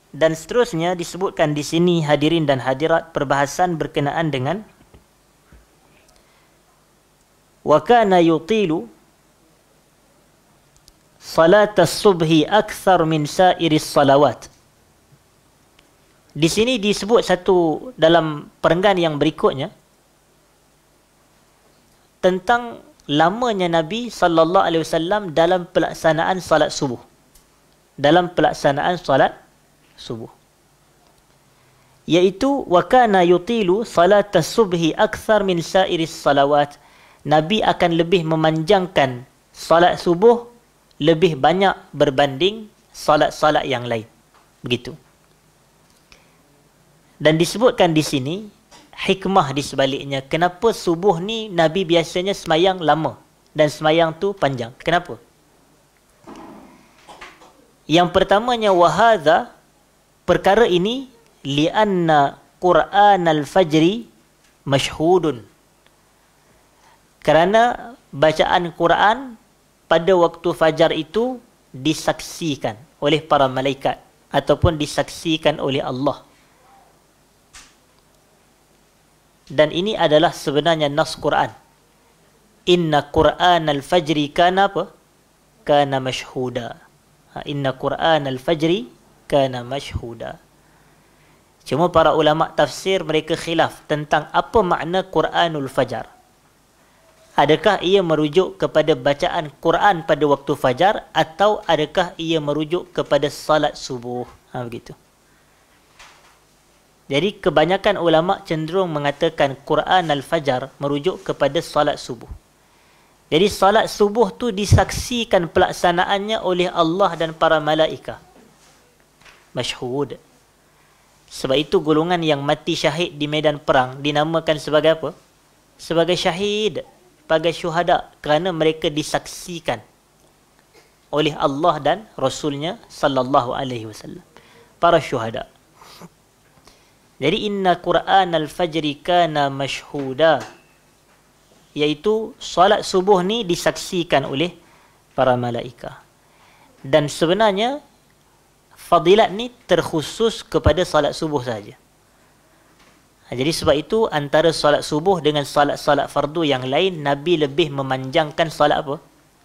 Dan seterusnya disebutkan di sini hadirin dan hadirat perbahasan berkenaan dengan wa kana yutilu salat as-subhi akthar min sa'iris salawat. Di sini disebut satu dalam perenggan yang berikutnya tentang lamanya Nabi sallallahu alaihi wasallam dalam pelaksanaan salat subuh. Dalam pelaksanaan salat subuh. Iaitu wa kana yutilu salat as-subhi akthar min sa'iris salawat. Nabi akan lebih memanjangkan salat subuh lebih banyak berbanding salat-salat yang lain. Begitu. Dan disebutkan di sini hikmah di sebaliknya. Kenapa subuh ni Nabi biasanya semayang lama dan semayang tu panjang? Kenapa? Yang pertamanya wahadha, perkara ini lianna Quran al-Fajri masyhudun. Kerana bacaan Quran pada waktu fajar itu disaksikan oleh para malaikat ataupun disaksikan oleh Allah. Dan ini adalah sebenarnya nas Quran. Inna Quran al-Fajri kana apa? Kana masyhuda. Inna Quran al-Fajri kana masyhuda. Cuma para ulama tafsir mereka khilaf tentang apa makna Quranul Fajar. Adakah ia merujuk kepada bacaan Quran pada waktu fajar atau adakah ia merujuk kepada salat subuh? Begitu. Jadi kebanyakan ulama cenderung mengatakan Quran al-Fajar merujuk kepada salat subuh. Jadi salat subuh tu disaksikan pelaksanaannya oleh Allah dan para malaikat. Masyhud. Sebab itu golongan yang mati syahid di medan perang dinamakan sebagai apa? Sebagai syahid. Sebagai syuhada, kerana mereka disaksikan oleh Allah dan Rasulnya sallallahu alaihi wasallam. Para syuhada. Jadi inna Quran al-Fajri kana masyhuda, iaitu solat subuh ni disaksikan oleh para malaikat. Dan sebenarnya fadilat ni terkhusus kepada solat subuh saja. Jadi sebab itu antara solat subuh dengan solat-solat fardu yang lain, Nabi lebih memanjangkan solat apa?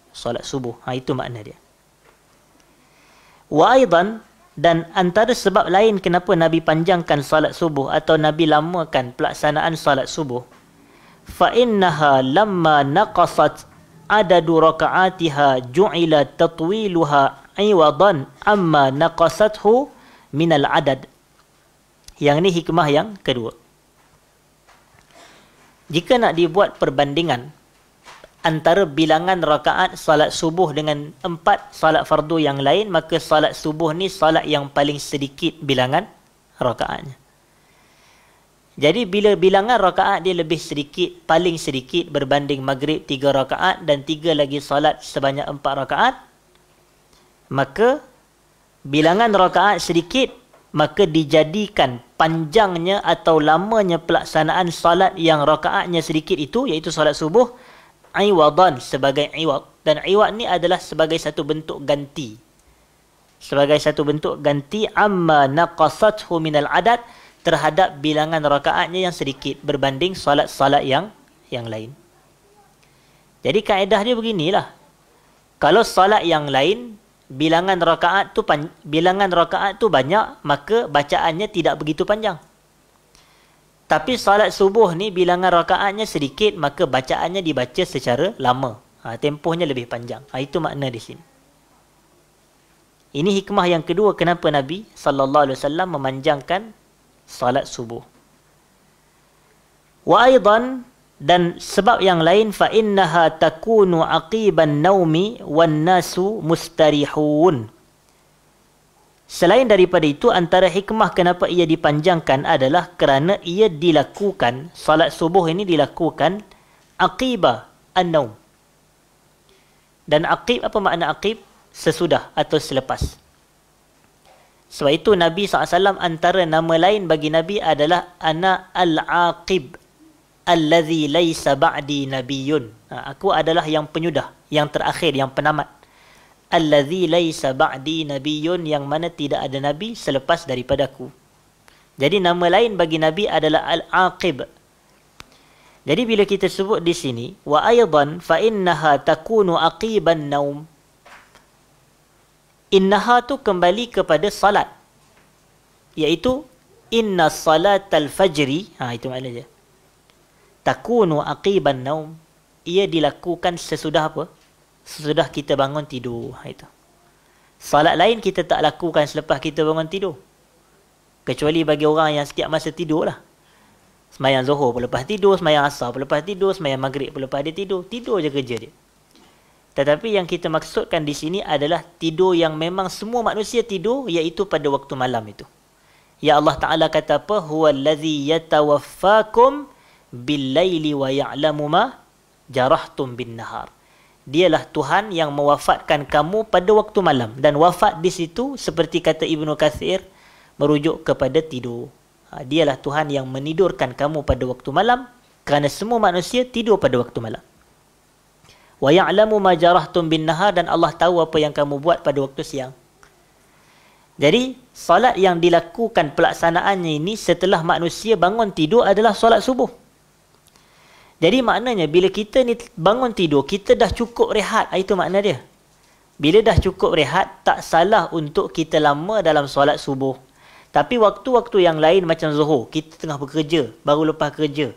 Solat subuh. Itu makna dia. Wa aidan, dan antara sebab lain kenapa Nabi panjangkan solat subuh atau Nabi lamakan pelaksanaan solat subuh, fa innaha lamma naqasat adadu raka'atiha ju'ila tatwiluha iwadan amma naqasathu minal adad. Yang ni hikmah yang kedua. Jika nak dibuat perbandingan antara bilangan rakaat salat subuh dengan 4 salat fardu yang lain, maka salat subuh ni salat yang paling sedikit bilangan rakaatnya. Jadi bila bilangan rakaat dia lebih sedikit, paling sedikit berbanding maghrib 3 rakaat dan 3 lagi salat sebanyak 4 rakaat, maka bilangan rakaat sedikit, maka dijadikan panjangnya atau lamanya pelaksanaan salat yang rakaatnya sedikit itu, iaitu salat subuh, iwadan, sebagai iwad. Dan iwad ni adalah sebagai satu bentuk ganti. Sebagai satu bentuk ganti amma naqasathu minal adad, terhadap bilangan rakaatnya yang sedikit berbanding salat-salat yang lain. Jadi kaedah dia beginilah. Kalau salat yang lain bilangan rakaat tu banyak, maka bacaannya tidak begitu panjang. Tapi salat subuh ni bilangan rakaatnya sedikit, maka bacaannya dibaca secara lama. Tempohnya lebih panjang. Itu makna di sini. Ini hikmah yang kedua kenapa Nabi sallallahu alaihi wasallam memanjangkan salat subuh. Wa aidan, dan sebab yang lain, fa innaha takunu aqiban naumi wan nasu mustarihun. Selain daripada itu, antara hikmah kenapa ia dipanjangkan adalah kerana ia dilakukan, salat subuh ini dilakukan aqiba an-naum. Dan aqib, apa makna aqib? Sesudah atau selepas. Sebab itu Nabi SAW antara nama lain bagi Nabi adalah ana al-aqib allazi laisa ba'di nabiyyun. Aku adalah yang penyudah, yang terakhir, yang penamat. allazi laisa ba'di nabiyyun, yang mana tidak ada nabi selepas daripadaku. Jadi nama lain bagi nabi adalah al-aqib. Jadi bila kita sebut di sini wa aidan fa innaha takunu aqiban naum, innaha tu kembali kepada salat, iaitu inna salatal fajri, itu maknanya. Takunu aqiban naum, ia dilakukan sesudah apa? Sesudah kita bangun tidur. Itu. Salat lain kita tak lakukan selepas kita bangun tidur. Kecuali bagi orang yang setiap masa tidur lah. Semayang Zuhur pun lepas tidur, semayang Asar pun lepas tidur, semayang Maghrib pun lepas dia tidur. Tidur je kerja dia. Tetapi yang kita maksudkan di sini adalah tidur yang memang semua manusia tidur, iaitu pada waktu malam itu. Ya Allah Ta'ala kata apa? Huwallazi yatawaffakum bil-laili wa ya'lamu ma jarahtum bin-nahar. Dialah Tuhan yang mewafatkan kamu pada waktu malam. Dan wafat di situ, seperti kata Ibnu Katsir, merujuk kepada tidur. Dialah Tuhan yang menidurkan kamu pada waktu malam, kerana semua manusia tidur pada waktu malam. Wa ya'lamu ma jarahtum bin-nahar, dan Allah tahu apa yang kamu buat pada waktu siang. Jadi, solat yang dilakukan pelaksanaannya ini setelah manusia bangun tidur adalah solat subuh. Jadi maknanya bila kita ni bangun tidur, kita dah cukup rehat. Itu makna dia. Bila dah cukup rehat, tak salah untuk kita lama dalam solat subuh. Tapi waktu-waktu yang lain macam Zuhur, kita tengah bekerja, baru lepas kerja.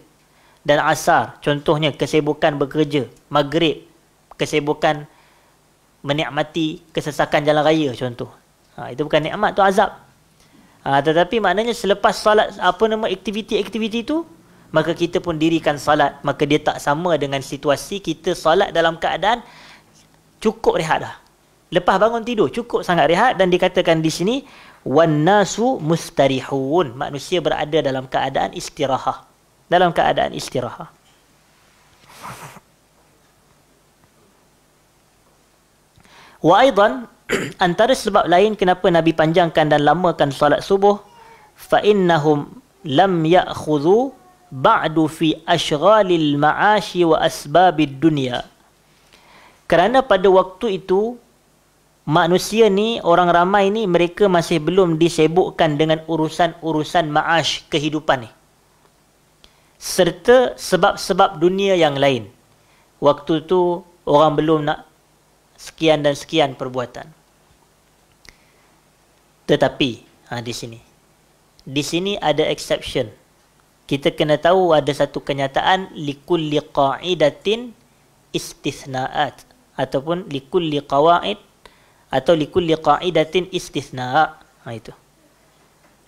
Dan Asar, contohnya kesibukan bekerja. Maghrib, kesibukan menikmati kesesakan jalan raya contoh. Itu bukan nikmat, tu azab. Tetapi maknanya selepas salat aktiviti-aktiviti itu, maka kita pun dirikan salat. Maka dia tak sama dengan situasi kita salat dalam keadaan cukup rehat dah. Lepas bangun tidur, cukup sangat rehat. Dan dikatakan di sini, وَالنَّاسُ مُسْتَرِحُونَ, manusia berada dalam keadaan istirahat. Dalam keadaan istirahat. Wa aidan, antara sebab lain kenapa Nabi panjangkan dan lamakan salat subuh, fa innahum lam ya'khudhu ba'du fi ashghalil ma'ashi wa asbabid dunya. Kerana pada waktu itu manusia ni, orang ramai ni, mereka masih belum disibukkan dengan urusan-urusan ma'ash, kehidupan ni, serta sebab-sebab dunia yang lain. Waktu tu orang belum nak sekian dan sekian perbuatan. Tetapi di sini ada exception. Kita kena tahu ada satu kenyataan, likulli qa'idatin istithna'at, ataupun likulli qawaid, atau likulli qa'idatin istithna'. Itu.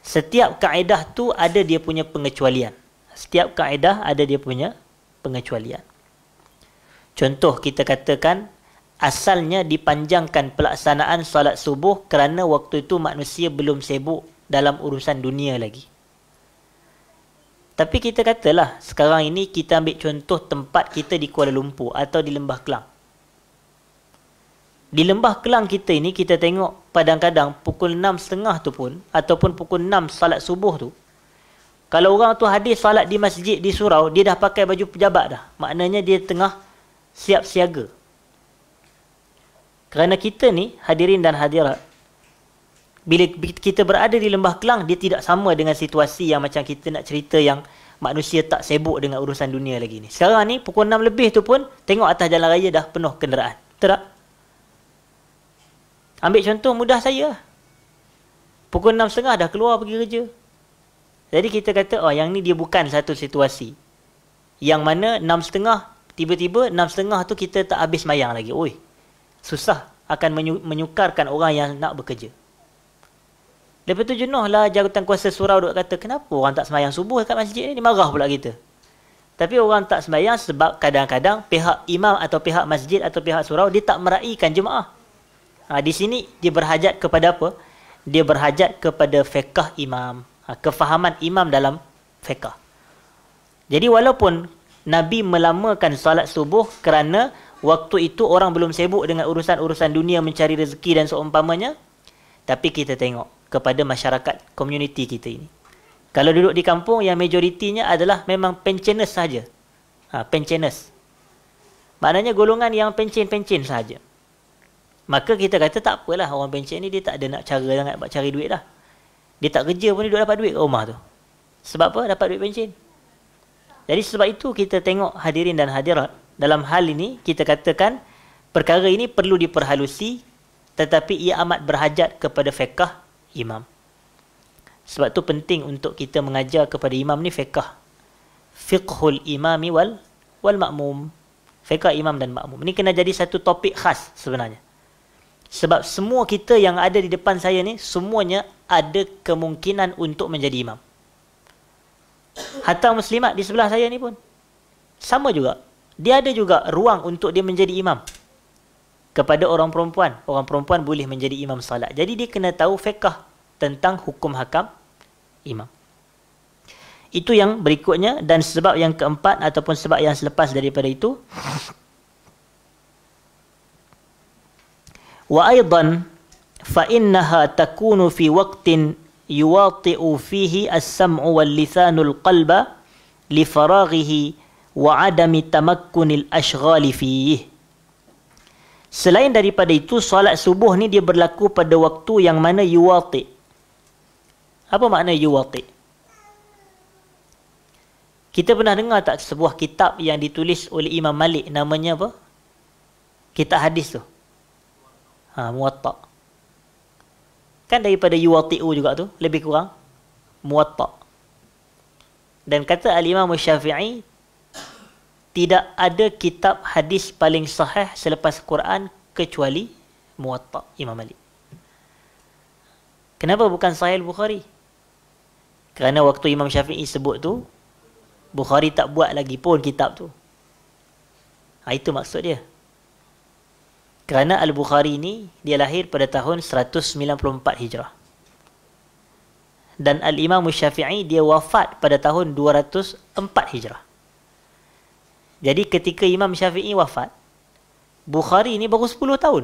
Setiap kaedah tu ada dia punya pengecualian. Setiap kaedah ada dia punya pengecualian. Contoh kita katakan, asalnya dipanjangkan pelaksanaan salat subuh kerana waktu itu manusia belum sibuk dalam urusan dunia lagi. Tapi kita katalah, sekarang ini kita ambil contoh tempat kita di Kuala Lumpur atau di Lembah Kelang. Di Lembah Kelang kita ini, kita tengok kadang-kadang pukul 6.30 tu pun, ataupun pukul 6 salat subuh tu, kalau orang tu hadir salat di masjid di surau, dia dah pakai baju pejabat dah. Maknanya dia tengah siap siaga. Kerana kita ni, hadirin dan hadirat, bila kita berada di Lembah Kelang, dia tidak sama dengan situasi yang macam kita nak cerita yang manusia tak sibuk dengan urusan dunia lagi ni. Sekarang ni, pukul 6 lebih tu pun, tengok atas jalan raya dah penuh kenderaan. Betul tak? Ambil contoh mudah saya. Pukul 6.30 dah keluar pergi kerja. Jadi kita kata, oh yang ni dia bukan satu situasi. Yang mana 6.30, tiba-tiba 6.30 tu kita tak habis mayang lagi. Oi, susah akan menyukarkan orang yang nak bekerja. Lepas tu jenuhlah jawatan kuasa surau duk kata, kenapa orang tak sembahyang subuh kat masjid ni? Dia marah pula kita. Tapi orang tak sembahyang sebab kadang-kadang pihak imam atau pihak masjid atau pihak surau dia tak meraihkan jemaah. Di sini dia berhajat kepada apa? Dia berhajat kepada fiqh imam, kefahaman imam dalam fiqh. Jadi walaupun Nabi melamakan salat subuh kerana waktu itu orang belum sibuk dengan urusan-urusan dunia mencari rezeki dan seumpamanya, tapi kita tengok kepada masyarakat komuniti kita ini. Kalau duduk di kampung, yang majoritinya adalah memang pensioners saja. Pensioners. Maknanya golongan yang pencen-pencen saja. Maka kita kata tak apalah, orang pencen ni dia tak ada nak cara nak cari duit dah. Dia tak kerja pun dia duduk dapat duit kat rumah tu. Sebab apa? Dapat duit pencen. Jadi sebab itu kita tengok hadirin dan hadirat, dalam hal ini kita katakan perkara ini perlu diperhalusi, tetapi ia amat berhajat kepada fiqh imam. Sebab tu penting untuk kita mengajar kepada imam ni fiqh. Fiqhul imami wal ma'mum. Fiqh imam dan makmum. Ini kena jadi satu topik khas sebenarnya. Sebab semua kita yang ada di depan saya ni, semuanya ada kemungkinan untuk menjadi imam. Hatta muslimat di sebelah saya ni pun sama juga. Dia ada juga ruang untuk dia menjadi imam. Kepada orang perempuan. Orang perempuan boleh menjadi imam salat. Jadi dia kena tahu fiqh tentang hukum hakam imam. Itu yang berikutnya. Dan sebab yang keempat ataupun sebab yang selepas daripada itu, wa aidan fa innaha takunu fi waqtin yuwati'u fihi as-sam'u wal lithanul qalba li faraghihi wa adami tamakkunil ashghali fihi. Selain daripada itu, solat subuh ni dia berlaku pada waktu yang mana yuwati'. Apa makna yuwati'? Kita pernah dengar tak sebuah kitab yang ditulis oleh Imam Malik, namanya apa? Kitab hadis tu. Muwatta'. Kan daripada yuwati'u juga tu, lebih kurang Muwatta'. Dan kata Al-Imam Syafi'i, tidak ada kitab hadis paling sahih selepas Quran kecuali Muwatta' Imam Malik. Kenapa bukan Sahih Bukhari? Kerana waktu Imam Syafi'i sebut tu, Bukhari tak buat lagi pun kitab tu. Itu maksud dia. Kerana Al-Bukhari ni, dia lahir pada tahun 194 Hijrah. Dan Al-Imam Syafi'i, dia wafat pada tahun 204 Hijrah. Jadi ketika Imam Syafi'i wafat, Bukhari ni baru 10 tahun.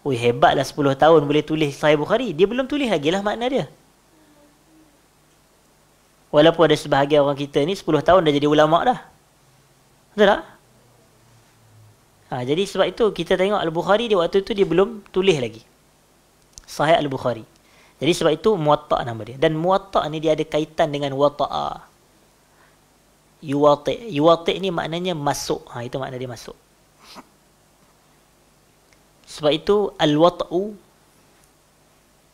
Ui, hebatlah 10 tahun boleh tulis Sahih Bukhari. Dia belum tulis lagi lah makna dia. Walaupun ada sebahagian orang kita ni 10 tahun dah jadi ulama' dah. Betul tak? Jadi sebab itu kita tengok Al-Bukhari dia waktu itu dia belum tulis lagi Sahih Al-Bukhari. Jadi sebab itu Muwatta' nama dia. Dan Muwatta' ni dia ada kaitan dengan wata'a. Yuwati'. Yuwati' ni maknanya masuk. Itu makna dia masuk. Sebab itu Al-Wat'u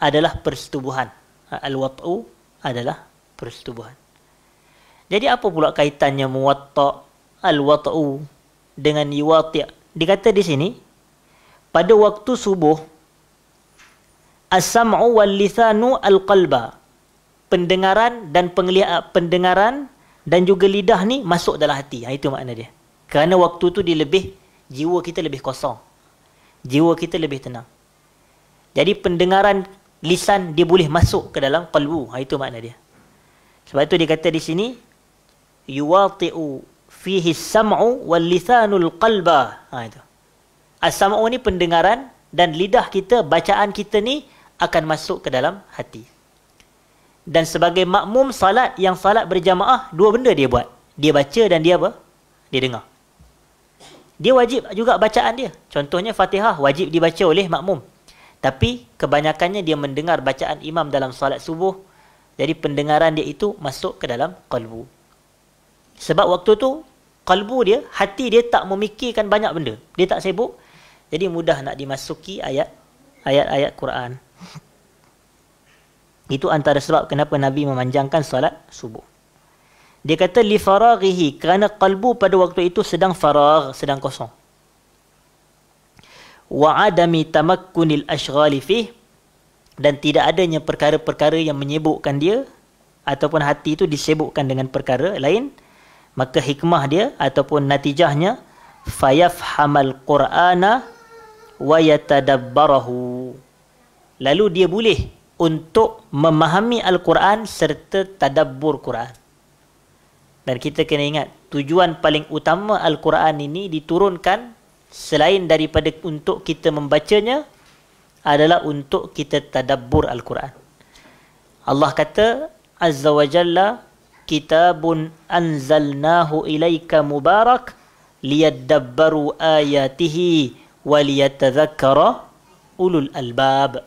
adalah persetubuhan. Al-Wat'u adalah persetubuhan. Jadi apa pula kaitannya Muwatta', Al-Wat'u dengan Yuwati'? Dikata di sini, pada waktu subuh, as-sam'u wal lithanu al-qalba. Pendengaran dan pendengaran dan juga lidah ni masuk dalam hati. Itu makna dia. Kerana waktu tu dia lebih, jiwa kita lebih kosong. Jiwa kita lebih tenang. Jadi pendengaran lisan dia boleh masuk ke dalam qalbu. Itu makna dia. Sebab itu dia kata di sini, yuwati'u fihi as-sam'u wal lithanul qalba. Itu. As-sam'u ni pendengaran dan lidah kita, bacaan kita ni akan masuk ke dalam hati. Dan sebagai makmum salat yang salat berjamaah, dua benda dia buat. Dia baca dan dia apa? Dia dengar. Dia wajib juga bacaan dia. Contohnya Fatihah wajib dibaca oleh makmum. Tapi kebanyakannya dia mendengar bacaan imam dalam salat subuh. Jadi pendengaran dia itu masuk ke dalam qalbu. Sebab waktu tu qalbu dia, hati dia tak memikirkan banyak benda. Dia tak sibuk. Jadi mudah nak dimasuki ayat-ayat Quran. Itu antara sebab kenapa Nabi memanjangkan salat subuh. Dia kata li faraghihi, kerana qalbu pada waktu itu sedang faragh, sedang kosong. Wa adami tamakkunil ashghali fih, dan tidak adanya perkara-perkara yang menyibukkan dia ataupun hati itu disibukkan dengan perkara lain. Maka hikmah dia ataupun natijahnya, fayafhamal Qur'ana wa yatadabbarahu. Lalu dia boleh untuk memahami Al-Quran serta tadabbur Quran. Dan kita kena ingat, tujuan paling utama Al-Quran ini diturunkan selain daripada untuk kita membacanya, adalah untuk kita tadabbur Al-Quran. Allah kata Azza wa Jalla, kitabun anzalnahu ilaika mubarak liyadabbaru ayatihi waliyatadzakkara ulul albab.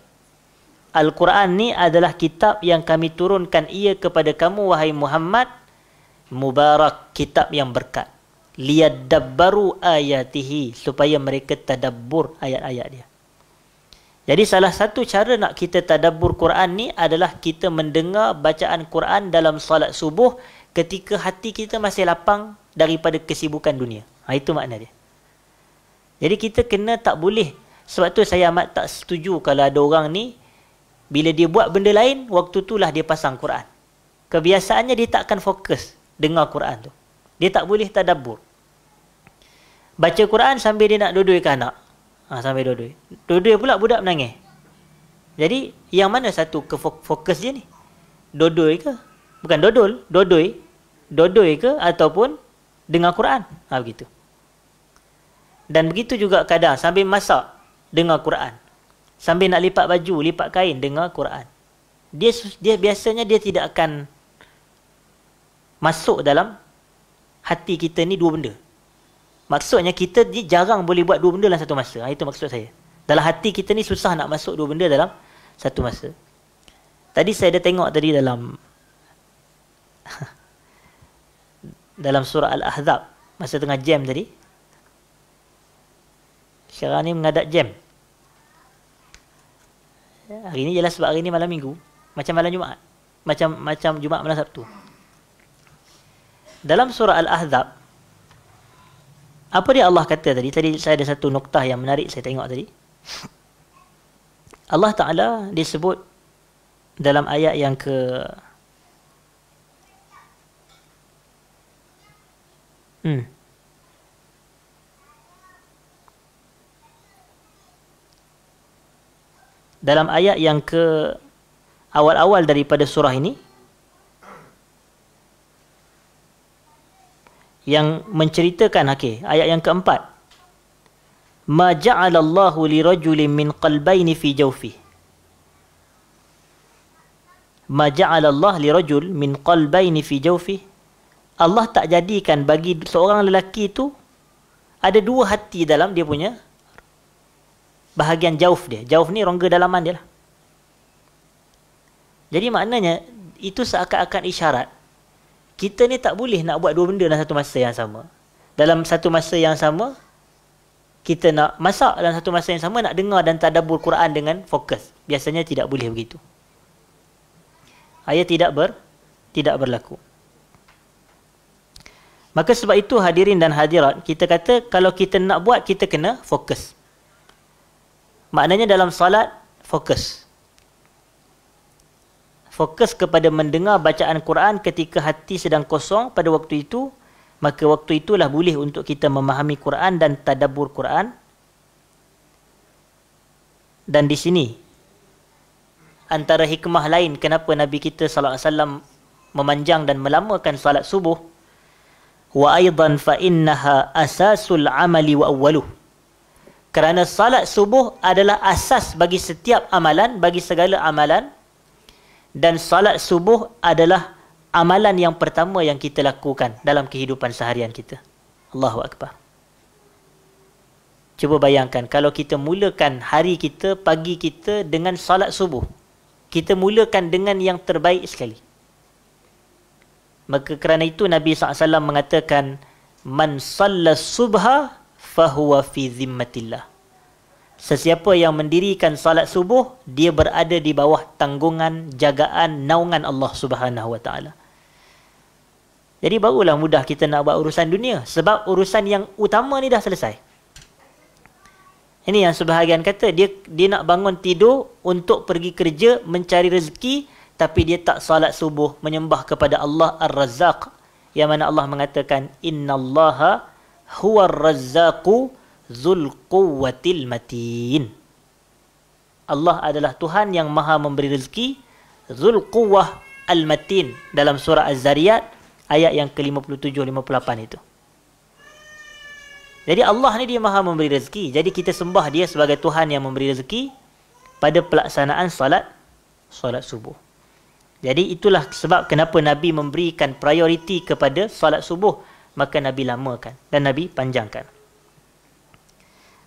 Al-Quran ni adalah kitab yang kami turunkan ia kepada kamu wahai Muhammad, mubarak, kitab yang berkat, liyadabbaru ayatihi, supaya mereka tadabbur ayat-ayat dia. Jadi salah satu cara nak kita tadabbur Quran ni adalah kita mendengar bacaan Quran dalam solat subuh ketika hati kita masih lapang daripada kesibukan dunia. Itu makna dia. Jadi kita kena tak boleh. Sebab tu saya amat tak setuju kalau ada orang ni bila dia buat benda lain, waktu itulah dia pasang Quran. Kebiasaannya dia tak akan fokus dengar Quran tu. Dia tak boleh tadabbur. Baca Quran sambil dia nak dodoi ke anak. Sambil dodoi. Dodoi pula budak menangis. Jadi yang mana satu ke fokus dia ni? Dodoi ke? Bukan dodol, dodoi. Dodoi ke ataupun dengar Quran. Begitu. Dan begitu juga kadang sambil masak dengar Quran. Sambil nak lipat baju, lipat kain, dengar Quran. Dia biasanya dia tidak akan masuk dalam hati kita ni dua benda. Maksudnya kita jarang boleh buat dua benda dalam satu masa. Itu maksud saya. Dalam hati kita ni susah nak masuk dua benda dalam satu masa. Tadi saya dah tengok tadi dalam surah Al-Ahzab, masa tengah jam tadi. Sekarang ni menghadap jam. Hari ni jelas sebab hari ni malam minggu, macam malam Jumaat, macam Jumaat malam Sabtu. Dalam surah Al-Ahzab, apa dia Allah kata tadi? Tadi saya ada satu noktah yang menarik saya tengok tadi. Allah Ta'ala disebut dalam ayat yang dalam ayat yang awal-awal daripada surah ini, yang menceritakan ayat yang keempat, ma ja'alallahu lirajulin min qalbayni fi jawfihi, ma ja'alallahu lirajul min qalbayni fi jawfihi, Allah tak jadikan bagi seorang lelaki itu ada dua hati dalam dia punya bahagian jauf dia. Jauf ni rongga dalaman dia lah. Jadi maknanya itu seakan-akan isyarat kita ni tak boleh nak buat dua benda dalam satu masa yang sama. Dalam satu masa yang sama kita nak masak, dalam satu masa yang sama nak dengar dan tadabbur Quran dengan fokus. Biasanya tidak boleh begitu. Ayat tidak berlaku. Maka sebab itu hadirin dan hadirat, kita kata kalau kita nak buat, kita kena fokus. Maknanya dalam salat, fokus. Fokus kepada mendengar bacaan Quran ketika hati sedang kosong pada waktu itu, maka waktu itulah boleh untuk kita memahami Quran dan tadabbur Quran. Dan di sini, antara hikmah lain kenapa Nabi kita sallallahu alaihi wasallam memanjang dan melamakan salat subuh, wa aidan fa innaha asasul amali wa awwaluh. Kerana salat subuh adalah asas bagi setiap amalan, bagi segala amalan. Dan salat subuh adalah amalan yang pertama yang kita lakukan dalam kehidupan seharian kita. Allahu Akbar. Cuba bayangkan kalau kita mulakan hari kita, pagi kita dengan salat subuh. Kita mulakan dengan yang terbaik sekali. Maka kerana itu Nabi SAW mengatakan, man salla subha fahuwa fi zimmatillah. Sesiapa yang mendirikan salat subuh, dia berada di bawah tanggungan, jagaan, naungan Allah Subhanahu Wa Taala. Jadi barulah mudah kita nak buat urusan dunia. Sebab urusan yang utama ni dah selesai. Ini yang sebahagian kata, dia nak bangun tidur untuk pergi kerja, mencari rezeki, tapi dia tak salat subuh, menyembah kepada Allah Ar-Razzaq. Yang mana Allah mengatakan, innallaha huwar razzaqu Zul quwwatil matin. Allah adalah Tuhan yang maha memberi rezeki, Zul quwwah al-matin, dalam surah Az-Zariyat ayat yang ke-57-58 itu. Jadi Allah ni dia maha memberi rezeki. Jadi kita sembah dia sebagai Tuhan yang memberi rezeki pada pelaksanaan salat subuh. Jadi itulah sebab kenapa Nabi memberikan prioriti kepada salat subuh. Maka Nabi lamakan dan Nabi panjangkan.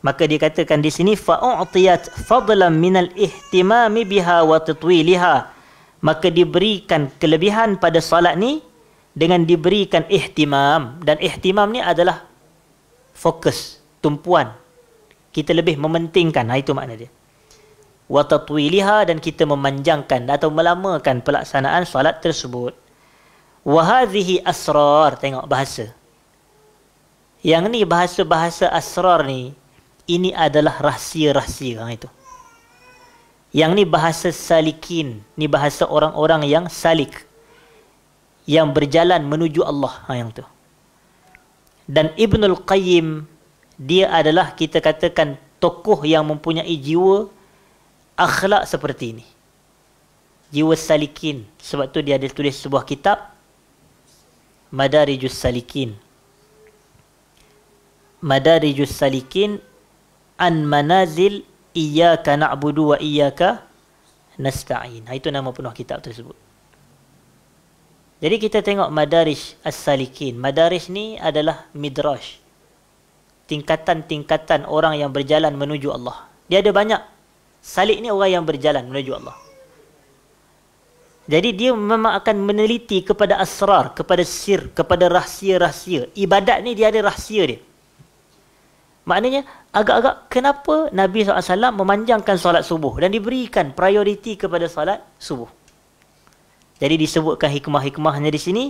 Maka dia katakan di sini fa'u'tiyat fadlan minal ihtimami biha wa tatwiliha. Maka diberikan kelebihan pada salat ni dengan diberikan ihtimam, dan ihtimam ni adalah fokus, tumpuan. Kita lebih mementingkan, itu makna dia. Wa tatwiliha, dan kita memanjangkan atau melamakan pelaksanaan salat tersebut. Wa hadhihi asrar, tengok bahasa. Yang ni bahasa-bahasa asrar ni, ini adalah rahsia-rahsia itu. Yang ni bahasa salikin, ni bahasa orang-orang yang salik, yang berjalan menuju Allah, yang tu. Dan Ibnul Qayyim, dia adalah kita katakan tokoh yang mempunyai jiwa akhlak seperti ini. Jiwa salikin. Sebab tu dia ada tulis sebuah kitab Madarijus Salikin. Madarijus Salikin an manazil iyyaka na'budu wa iyyaka nasta'in. Itu nama penuh kitab tersebut. Jadi kita tengok Madarij As-Salikin. Madarij ni adalah midraj. Tingkatan-tingkatan orang yang berjalan menuju Allah. Dia ada banyak. Salik ni orang yang berjalan menuju Allah. Jadi dia memang akan meneliti kepada asrar, kepada sir, kepada rahsia-rahsia. Ibadat ni dia ada rahsia dia. Maknanya agak-agak kenapa Nabi SAW memanjangkan solat subuh dan diberikan prioriti kepada solat subuh. Jadi disebutkan hikmah-hikmahnya di sini,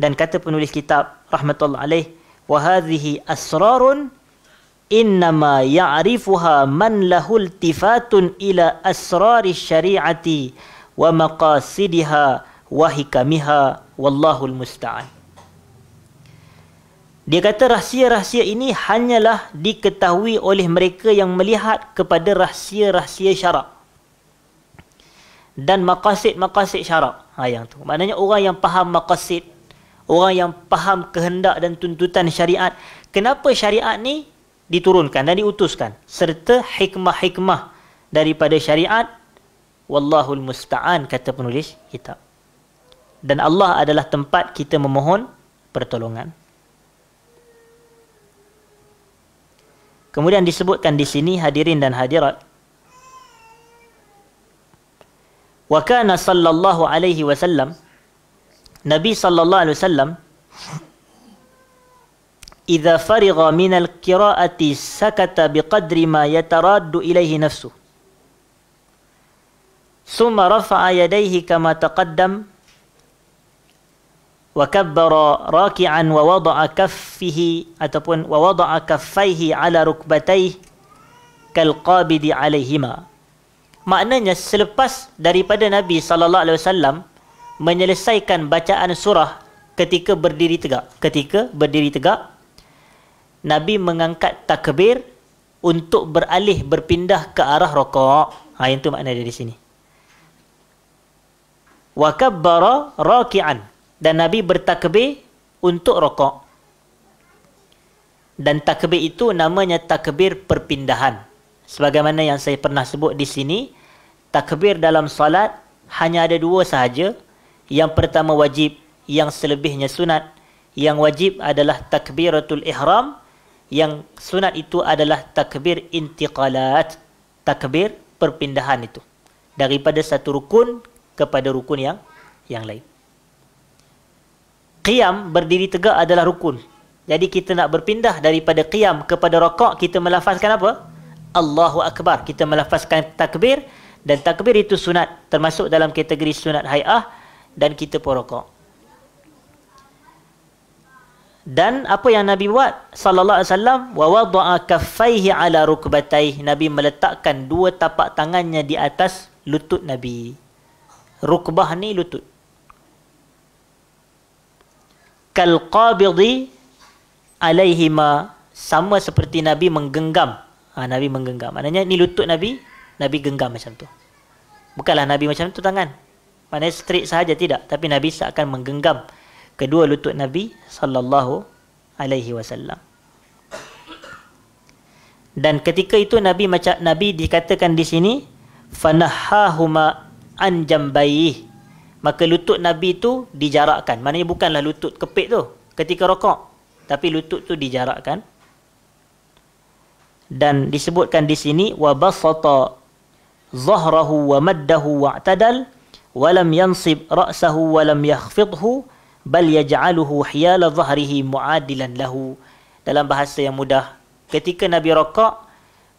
dan kata penulis kitab rahmatullah alaih, wa hadhihi asrarun innama ya'rifuha man lahul tifatun ila asrari syari'ati wa maqasidiha wa hikamiha wallahul musta'an. Dia kata rahsia-rahsia ini hanyalah diketahui oleh mereka yang melihat kepada rahsia-rahsia syarak dan maqasid-maqasid syarak. Yang tu. Maknanya orang yang faham maqasid, orang yang faham kehendak dan tuntutan syariat. Kenapa syariat ni diturunkan dan diutuskan, serta hikmah-hikmah daripada syariat. Wallahul musta'an, kata penulis kitab. Dan Allah adalah tempat kita memohon pertolongan. Kemudian disebutkan di sini, hadirin dan hadirat, wa kana sallallahu alaihi wasallam, Nabi sallallahu alaihi wasallam, idza farigha min al-qira'ati sakata biqadri ma yataraddu ilaihi nafsuhu, summa rafa'a yadayhi kama taqaddam, wa kabbara raki'an wa wada'a kaffihi ataupun wa wada'a kaffaihi ala rukbatayhi kal qabidi alaihima. Maknanya selepas daripada Nabi sallallahu alaihi wasallam menyelesaikan bacaan surah ketika berdiri tegak, Nabi mengangkat takbir untuk beralih berpindah ke arah rakaat. Yang tu makna dia di sini. Wa kabbara raki'an, dan Nabi bertakbir untuk rakaat. Dan takbir itu namanya takbir perpindahan. Sebagaimana yang saya pernah sebut di sini, takbir dalam salat hanya ada dua sahaja. Yang pertama wajib, yang selebihnya sunat. Yang wajib adalah takbiratul ihram, yang sunat itu adalah takbir intiqalat, takbir perpindahan itu, daripada satu rukun kepada rukun yang lain. Qiyam, berdiri tegak, adalah rukun. Jadi kita nak berpindah daripada qiyam kepada rakaat, kita melafazkan apa? Allahu Akbar. Kita melafazkan takbir, dan takbir itu sunat, termasuk dalam kategori sunat hai'ah, dan kita pun rakaat. Dan apa yang Nabi buat sallallahu alaihi wasallam, wa wada'a kaffaihi ala rukbatayhi, Nabi meletakkan dua tapak tangannya di atas lutut Nabi. Rukbah ni lutut. Kal qabidi alaihima, sama seperti Nabi menggenggam. Nabi menggenggam. Maknanya ni lutut Nabi, Nabi genggam macam tu. Bukanlah Nabi macam tu tangan. Maknanya straight sahaja, tidak. Tapi Nabi seakan menggenggam kedua lutut Nabi sallallahu alaihi wasallam. Dan ketika itu Nabi dikatakan di sini fanahahuma an jambayhi, maka lutut Nabi itu dijarakkan. Maknanya bukanlah lutut kepit tu ketika rakaat, tapi lutut tu dijarakkan. Dan disebutkan di sini wa basata zahrahu wa maddahu wa'tadal wa lam yansib ra'sahu wa lam yakhfidhu bal yaj'aluhu hiyala zahrihi mu'adilan lahu. Dalam bahasa yang mudah, ketika Nabi rakaat,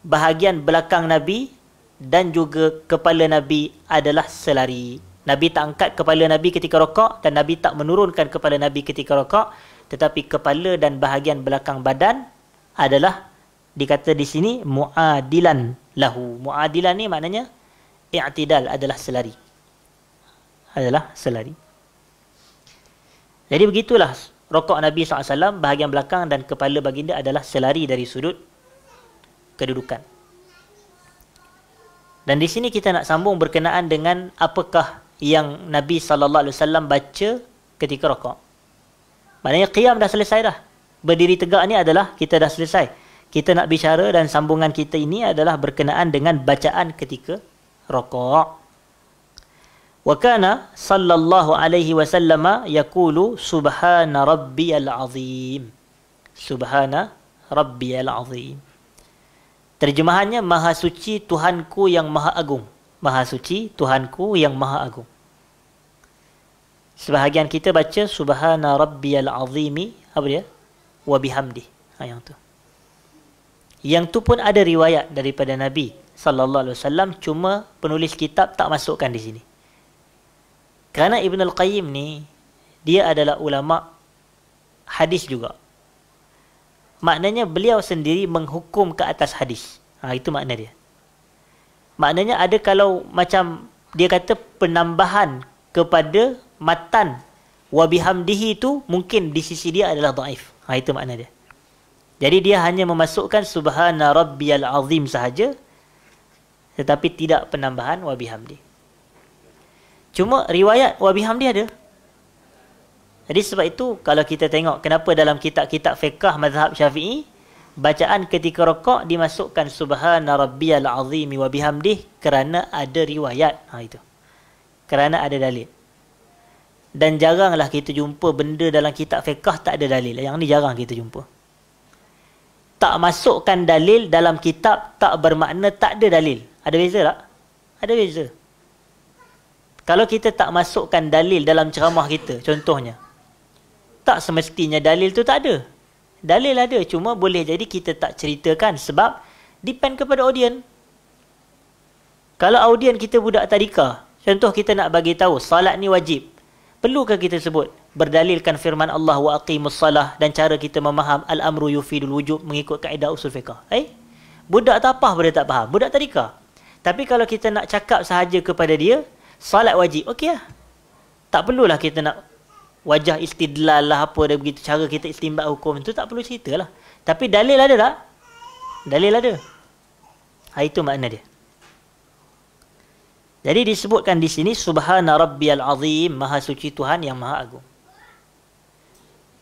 bahagian belakang Nabi dan juga kepala Nabi adalah selari. Nabi tak angkat kepala Nabi ketika rakaat dan Nabi tak menurunkan kepala Nabi ketika rakaat, tetapi kepala dan bahagian belakang badan adalah dikata di sini mu'adilan lahu. Mu'adilan ni maknanya i'tidal, adalah selari. Adalah selari. Jadi begitulah rakaat Nabi SAW, bahagian belakang dan kepala baginda adalah selari dari sudut kedudukan. Dan di sini kita nak sambung berkenaan dengan apakah yang Nabi SAW baca ketika rakaat. Maknanya qiyam dah selesai dah. Berdiri tegak ni adalah kita dah selesai. Kita nak bicara dan sambungan kita ini adalah berkenaan dengan bacaan ketika rakaat. Wa kana sallallahu alaihi wasallam yaqulu subhana rabbiyal azim. Subhana rabbiyal azim. Terjemahannya, Maha suci Tuhanku yang Maha agung. Maha suci Tuhanku yang Maha agung. Sebahagian kita baca subhana rabbiyal azimi, apa dia? Wa bihamdi. Yang tu. Yang tu pun ada riwayat daripada Nabi sallallahu alaihi wasallam, cuma penulis kitab tak masukkan di sini. Kerana Ibn Al-Qayyim ni dia adalah ulama hadis juga. Maknanya beliau sendiri menghukum ke atas hadis. Itu makna dia. Maknanya ada kalau macam dia kata penambahan kepada matan wa bihamdihi itu mungkin di sisi dia adalah dhaif. Itu makna dia. Jadi dia hanya memasukkan subhana rabbiyal azim sahaja, tetapi tidak penambahan wa bihamdi. Cuma riwayat wa bihamdi ada. Jadi sebab itu kalau kita tengok kenapa dalam kitab-kitab fiqh mazhab Syafi'i, bacaan ketika rakaat dimasukkan subhana rabbiyal azim wa bihamdih kerana ada riwayat. Itu. Kerana ada dalil. Dan jaranglah kita jumpa benda dalam kitab fiqh tak ada dalil. Yang ni jarang kita jumpa. Tak masukkan dalil dalam kitab tak bermakna tak ada dalil. Ada beza tak? Ada beza. Kalau kita tak masukkan dalil dalam ceramah kita, contohnya, tak semestinya dalil tu tak ada. Dalil ada, cuma boleh jadi kita tak ceritakan sebab depend kepada audien. Kalau audien kita budak tadika, contoh kita nak bagi tahu salat ni wajib, perlukah kita sebut berdalilkan firman Allah wa aqimus salah dan cara kita memaham al-amru yufidul wujub mengikut kaedah usul fiqh? Budak tapah pada tak faham, budak tadika. Tapi kalau kita nak cakap sahaja kepada dia salat wajib, okey lah. Tak perlulah kita nak wajah istidlal lah apa dia begitu, cara kita istinbat hukum tu tak perlu ceritalah. Tapi dalil ada tak? Dalil ada. Itu makna dia. Jadi disebutkan di sini subhana rabbiyal azim, maha suci Tuhan yang maha agung.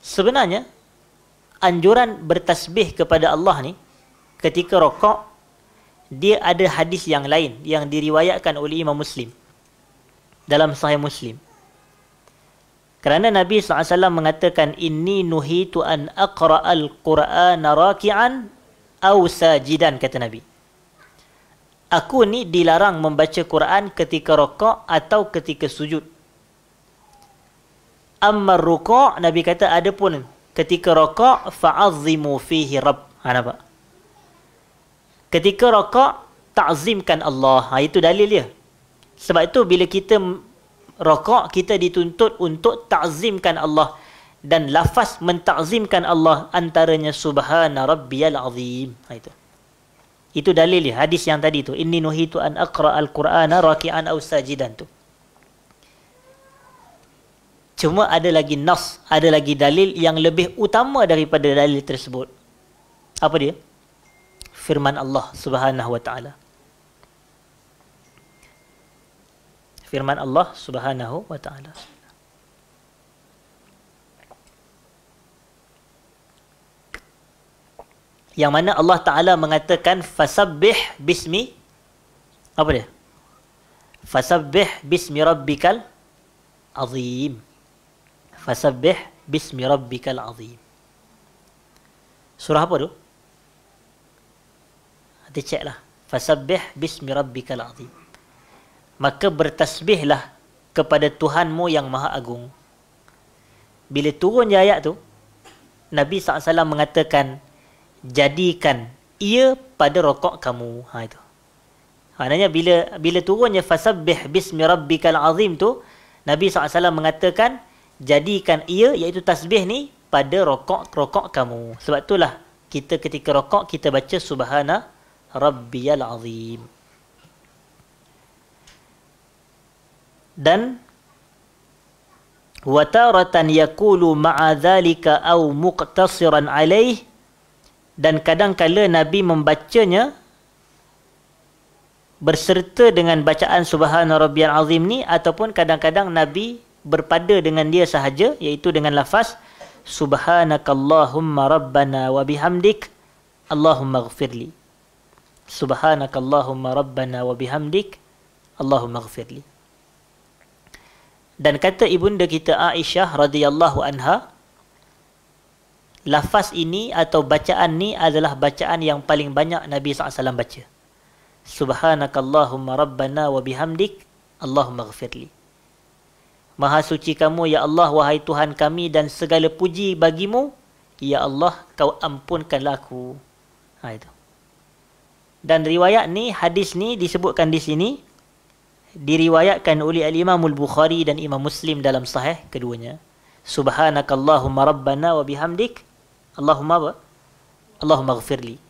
Sebenarnya anjuran bertasbih kepada Allah ni ketika rakaat, dia ada hadis yang lain yang diriwayatkan oleh Imam Muslim dalam Sahih Muslim. Kerana Nabi SAW mengatakan, inni nuhitu an aqra'al Qur'ana raki'an aw sajidan, kata Nabi. Aku ni dilarang membaca Quran ketika rakaat atau ketika sujud. Amma ruka', Nabi kata, adapun ketika rakaat fa'azzimu fihi rabb. Nampak? Ketika rakaat ta'zimkan Allah. Itu dalil dia. Sebab itu bila kita rakaat, kita dituntut untuk ta'zimkan Allah, dan lafaz mentakzimkan Allah antaranya subhana rabbiyal azim. Itu dalil dia, hadis yang tadi tu, inni nuhitu an aqra al-Qur'ana raki'an aw sajidan tu. Cuma ada lagi nas, ada lagi dalil yang lebih utama daripada dalil tersebut. Apa dia? Firman Allah Subhanahu wa taala. Firman Allah Subhanahu wa taala. Yang mana Allah Ta'ala mengatakan fasabbih bismi, apa dia? Fasabbih bismi rabbikal azim. Fasabbih bismi rabbikal azim. Surah apa tu? Kita check lah. Fasabbih bismi rabbikal azim. Maka bertasbihlah kepada Tuhanmu yang maha agung. Bila turun je ayat tu, Nabi SAW mengatakan, jadikan ia pada rokok kamu. Itu. Maknanya bila turunnya fasabbih bismi rabbikal azim tu, Nabi SAW mengatakan, jadikan ia, iaitu tasbih ni, pada rokok kamu. Sebab itulah kita ketika rokok kita baca subhana rabbiyal azim. Dan wataratan yaqulu ma'a dhalika aw muqtasiran alaih, dan kadang-kala Nabi membacanya berserta dengan bacaan subhana rabbiyal azim ni, ataupun kadang-kadang Nabi berpada dengan dia sahaja, iaitu dengan lafaz subhanakallahumma rabbana wa bihamdik Allahumma ghafirli. Subhanakallahumma rabbana wa bihamdik Allahumma ghafirli. Dan kata ibunda kita Aisyah radhiyallahu anha, lafaz ini atau bacaan ni adalah bacaan yang paling banyak Nabi SAW baca. Subhanakallahumma rabbana wa bihamdik Allahumma ghafirli. Maha suci kamu ya Allah, wahai Tuhan kami, dan segala puji bagimu, ya Allah, kau ampunkanlah aku. Itu. Dan riwayat ni, hadis ni disebutkan di sini, diriwayatkan oleh Al-Imam Al-Bukhari dan Imam Muslim dalam sahih keduanya. Subhanakallahumma rabbana wa bihamdik Allahumma ghafirli.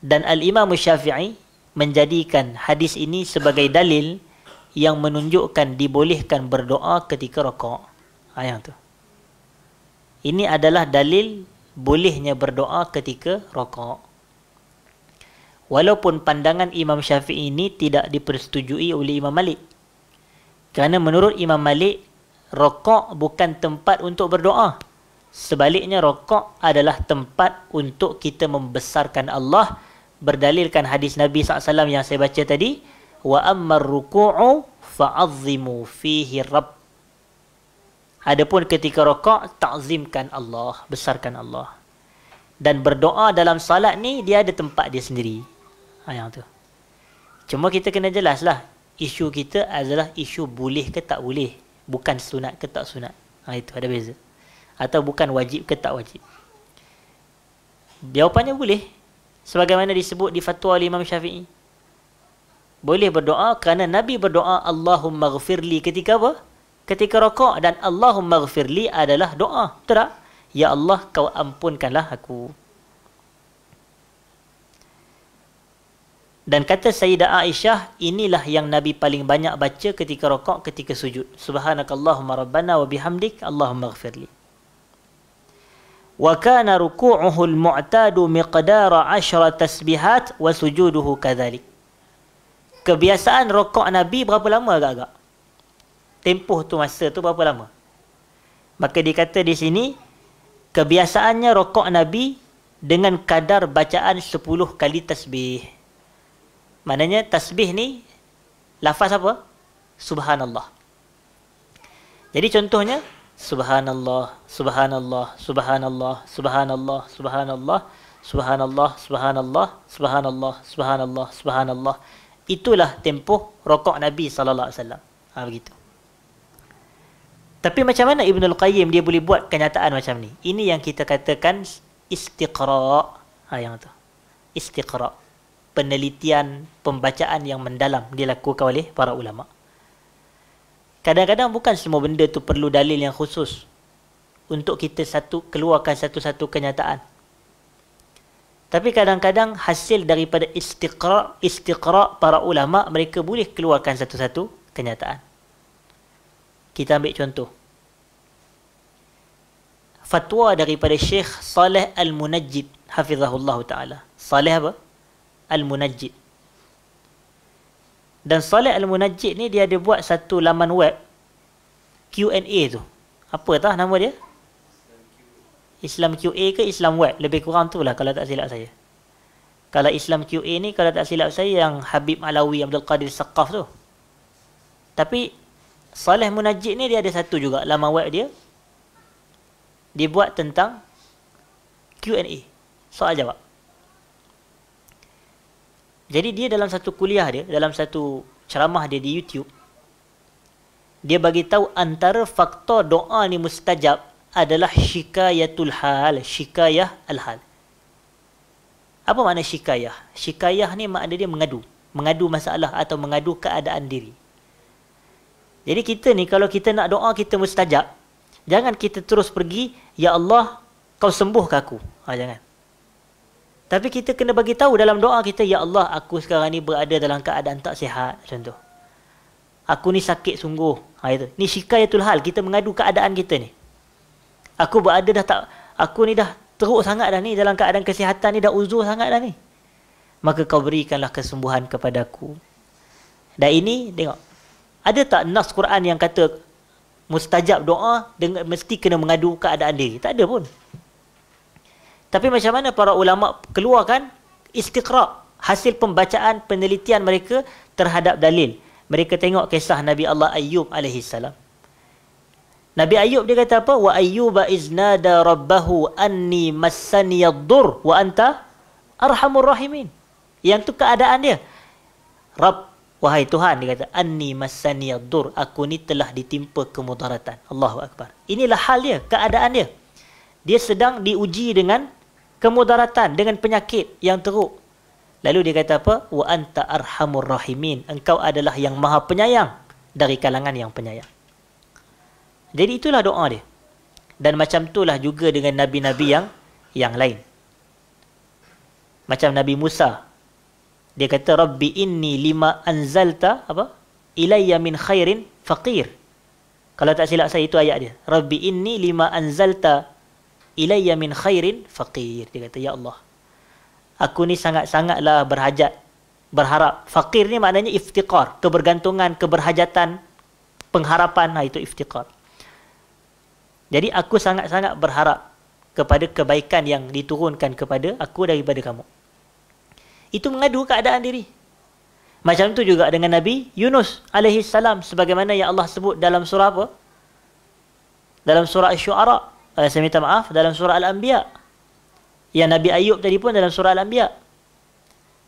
Dan Al-Imam Syafi'i menjadikan hadis ini sebagai dalil yang menunjukkan dibolehkan berdoa ketika rakaat. Yang tu. Ini adalah dalil bolehnya berdoa ketika rakaat. Walaupun pandangan Imam Syafi'i ini tidak dipersetujui oleh Imam Malik. Kerana menurut Imam Malik, rakaat bukan tempat untuk berdoa. Sebaliknya, rakaat adalah tempat untuk kita membesarkan Allah, berdalilkan hadis Nabi SAW yang saya baca tadi, wa ammar ruku'u fa'azzimu fihi rabb. Adapun ketika rakaat, ta'zimkan Allah, besarkan Allah. Dan berdoa dalam salat ni, dia ada tempat dia sendiri. Yang tu. Cuma kita kena jelaslah, isu kita adalah isu boleh ke tak boleh, bukan sunat ke tak sunat. Itu ada beza. Atau bukan wajib ke tak wajib. Jawapannya boleh. Sebagaimana disebut di fatwa oleh Imam Syafi'i. Boleh berdoa kerana Nabi berdoa Allahumma ghafirli ketika apa? Ketika rakaat, dan Allahumma ghafirli adalah doa. Betul tak? Ya Allah, kau ampunkanlah aku. Dan kata Sayyidah Aisyah, inilah yang Nabi paling banyak baca ketika rakaat, ketika sujud. Subhanakallahumma rabbana wa bihamdik Allahumma ghafirli. Wa kana ruku'uhu al-mu'tadu miqdara 10 tasbihat wa sujuduhu kadzalik. Kebiasaan rakaat Nabi berapa lama agak-agak? Tempoh tu, masa tu berapa lama? Maka dikata di sini, kebiasaannya rakaat Nabi dengan kadar bacaan 10 kali tasbih. Maknanya tasbih ni lafaz apa? Subhanallah. Jadi contohnya subhanallah, subhanallah, subhanallah, subhanallah, subhanallah, subhanallah, subhanallah, subhanallah, subhanallah, subhanallah. Itulah tempoh rakaat Nabi sallallahu alaihi wasallam. Begitu. Tapi macam mana Ibn Al-Qayyim dia boleh buat kenyataan macam ni? Ini yang kita katakan istiqra'. Yang tu. Istiqra'. Penelitian, pembacaan yang mendalam dilakukan oleh para ulama. Kadang-kadang bukan semua benda tu perlu dalil yang khusus untuk kita keluarkan satu-satu kenyataan. Tapi kadang-kadang hasil daripada istiqra' para ulama, mereka boleh keluarkan satu-satu kenyataan. Kita ambil contoh. Fatwa daripada Syekh Saleh Al-Munajjid, hafizahullah ta'ala. Saleh apa? Al-Munajjid. Dan Saleh Al-Munajjid ni dia ada buat satu laman web Q&A tu. Apa tah nama dia? Islam QA ke Islam Web? Lebih kurang tu lah kalau tak silap saya. Kalau Islam QA ni kalau tak silap saya yang Habib Alawi Abdul Qadir Saqaf tu. Tapi Saleh Munajjid ni dia ada satu juga laman web dia. Dia buat tentang Q&A, soal jawab. Jadi dia dalam satu kuliah dia, dalam satu ceramah dia di YouTube, dia bagi tahu antara faktor doa ni mustajab adalah syikayatul hal, syikayah al-hal. Apa makna syikayah? Syikayah ni makna dia mengadu, mengadu masalah atau mengadu keadaan diri. Jadi kita ni kalau kita nak doa kita mustajab, jangan kita terus pergi, ya Allah, kau sembuhkan aku. Jangan. Tapi kita kena bagi tahu dalam doa kita, ya Allah, aku sekarang ni berada dalam keadaan tak sihat, contoh. Aku ni sakit sungguh. Itu. Ni syikayatul hal, kita mengadu keadaan kita ni. Aku berada dah tak, aku ni dah teruk sangat dah ni, dalam keadaan kesihatan ni dah uzur sangat dah ni. Maka kau berikanlah kesembuhan kepadaku. Dan ini, tengok. Ada tak nas Quran yang kata mustajab doa dengan mesti kena mengadu keadaan diri? Tak ada pun. Tapi macam mana para ulama keluarkan istiqra', hasil pembacaan penelitian mereka terhadap dalil. Mereka tengok kisah Nabi Allah Ayyub alaihissalam. Nabi Ayyub dia kata apa? Wa ayyuba iznada rabbahu anni massaniyad-dur wa anta arhamur rahimin. Yang tu keadaan dia. Rabb, wahai Tuhan, dia kata anni massaniyad-dur, aku ni telah ditimpa kemudaratan. Allahu akbar. Inilah hal dia, keadaan dia. Dia sedang diuji dengan kemudaratan, dengan penyakit yang teruk. Lalu dia kata apa? Wa anta arhamur rahimin. Engkau adalah yang maha penyayang dari kalangan yang penyayang. Jadi itulah doa dia. Dan macam itulah juga dengan nabi-nabi yang lain. Macam Nabi Musa. Dia kata Rabbi inni lima anzalta apa? Ilayya min khairin faqir. Kalau tak silap saya itu ayat dia. Rabbi inni lima anzalta ilayya min khairin faqir. Dia kata, ya Allah, aku ni sangat-sangatlah berhajat, berharap. Faqir ni maknanya iftiqar, kebergantungan, keberhajatan, pengharapan. Itu iftiqar. Jadi aku sangat-sangat berharap kepada kebaikan yang diturunkan kepada aku daripada kamu. Itu mengadu keadaan diri. Macam tu juga dengan Nabi Yunus alaihissalam, sebagaimana yang Allah sebut dalam surah apa? Dalam surah Asy-Syu'ara. Saya minta maaf, dalam surah Al-Anbiya. Yang Nabi Ayub tadi pun dalam surah Al-Anbiya.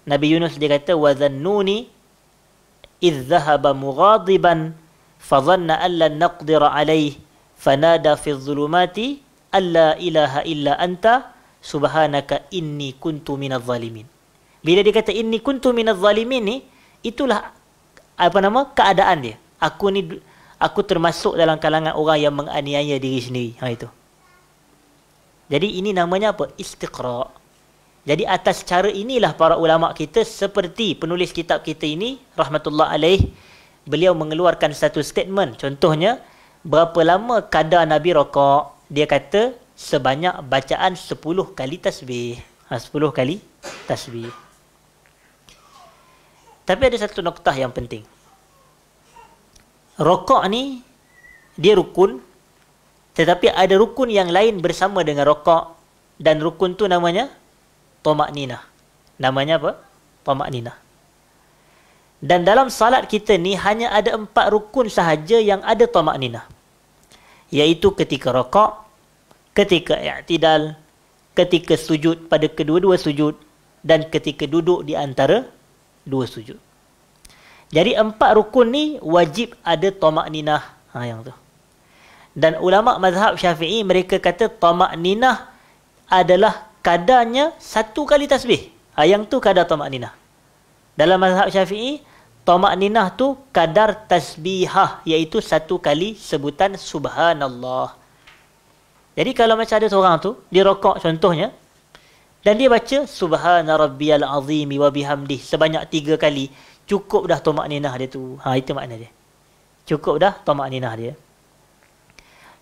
Nabi Yunus dia kata, وَذَنُّونِ إِذْ ذَهَبَ مُغَاضِبًا فَظَنَّ أَنْ لَنْ نَقْدِرَ عَلَيْهِ فَنَادَى فِي الظُّلُمَاتِ أَلَّا إِلَهَ إِلَّا أَنْتَ سُبْحَانَكَ إِنِّي كُنْتُ مِنَ الظَّالِمِينَ. Bila dia kata inni kuntu minadh zalimin ni, itulah keadaan dia. Aku termasuk dalam kalangan orang yang menganiaya diri sendiri. Itu. Jadi ini namanya apa? Istiqra'. Jadi atas cara inilah para ulama kita, seperti penulis kitab kita ini rahmatullah alaih, beliau mengeluarkan satu statement. Contohnya, berapa lama kadar Nabi rokok? Dia kata sebanyak bacaan 10 kali tasbih. 10 kali tasbih. Tapi ada satu noktah yang penting. Rokok ni, dia rukun. Tetapi ada rukun yang lain bersama dengan rokok. Dan rukun tu namanya Tamakninah. Namanya apa? Tamakninah. Dan dalam salat kita ni, hanya ada 4 rukun sahaja yang ada Tamakninah. Iaitu ketika rokok, ketika i'tidal, ketika sujud pada kedua-dua sujud, dan ketika duduk di antara 2 sujud. Jadi 4 rukun ni wajib ada tamakninah. Yang tu. Dan ulama mazhab Syafi'i mereka kata tamakninah adalah kadarnya 1 kali tasbih. Yang tu kadar tamakninah. Dalam mazhab Syafi'i, tamakninah tu kadar tasbihah, iaitu 1 kali sebutan subhanallah. Jadi kalau macam ada seorang tu, dia rokok contohnya, dan dia baca subhana rabbiyal azimi wa bihamdih sebanyak 3 kali, cukup dah tamakninah dia tu. Itu makna dia. Cukup dah tamakninah dia.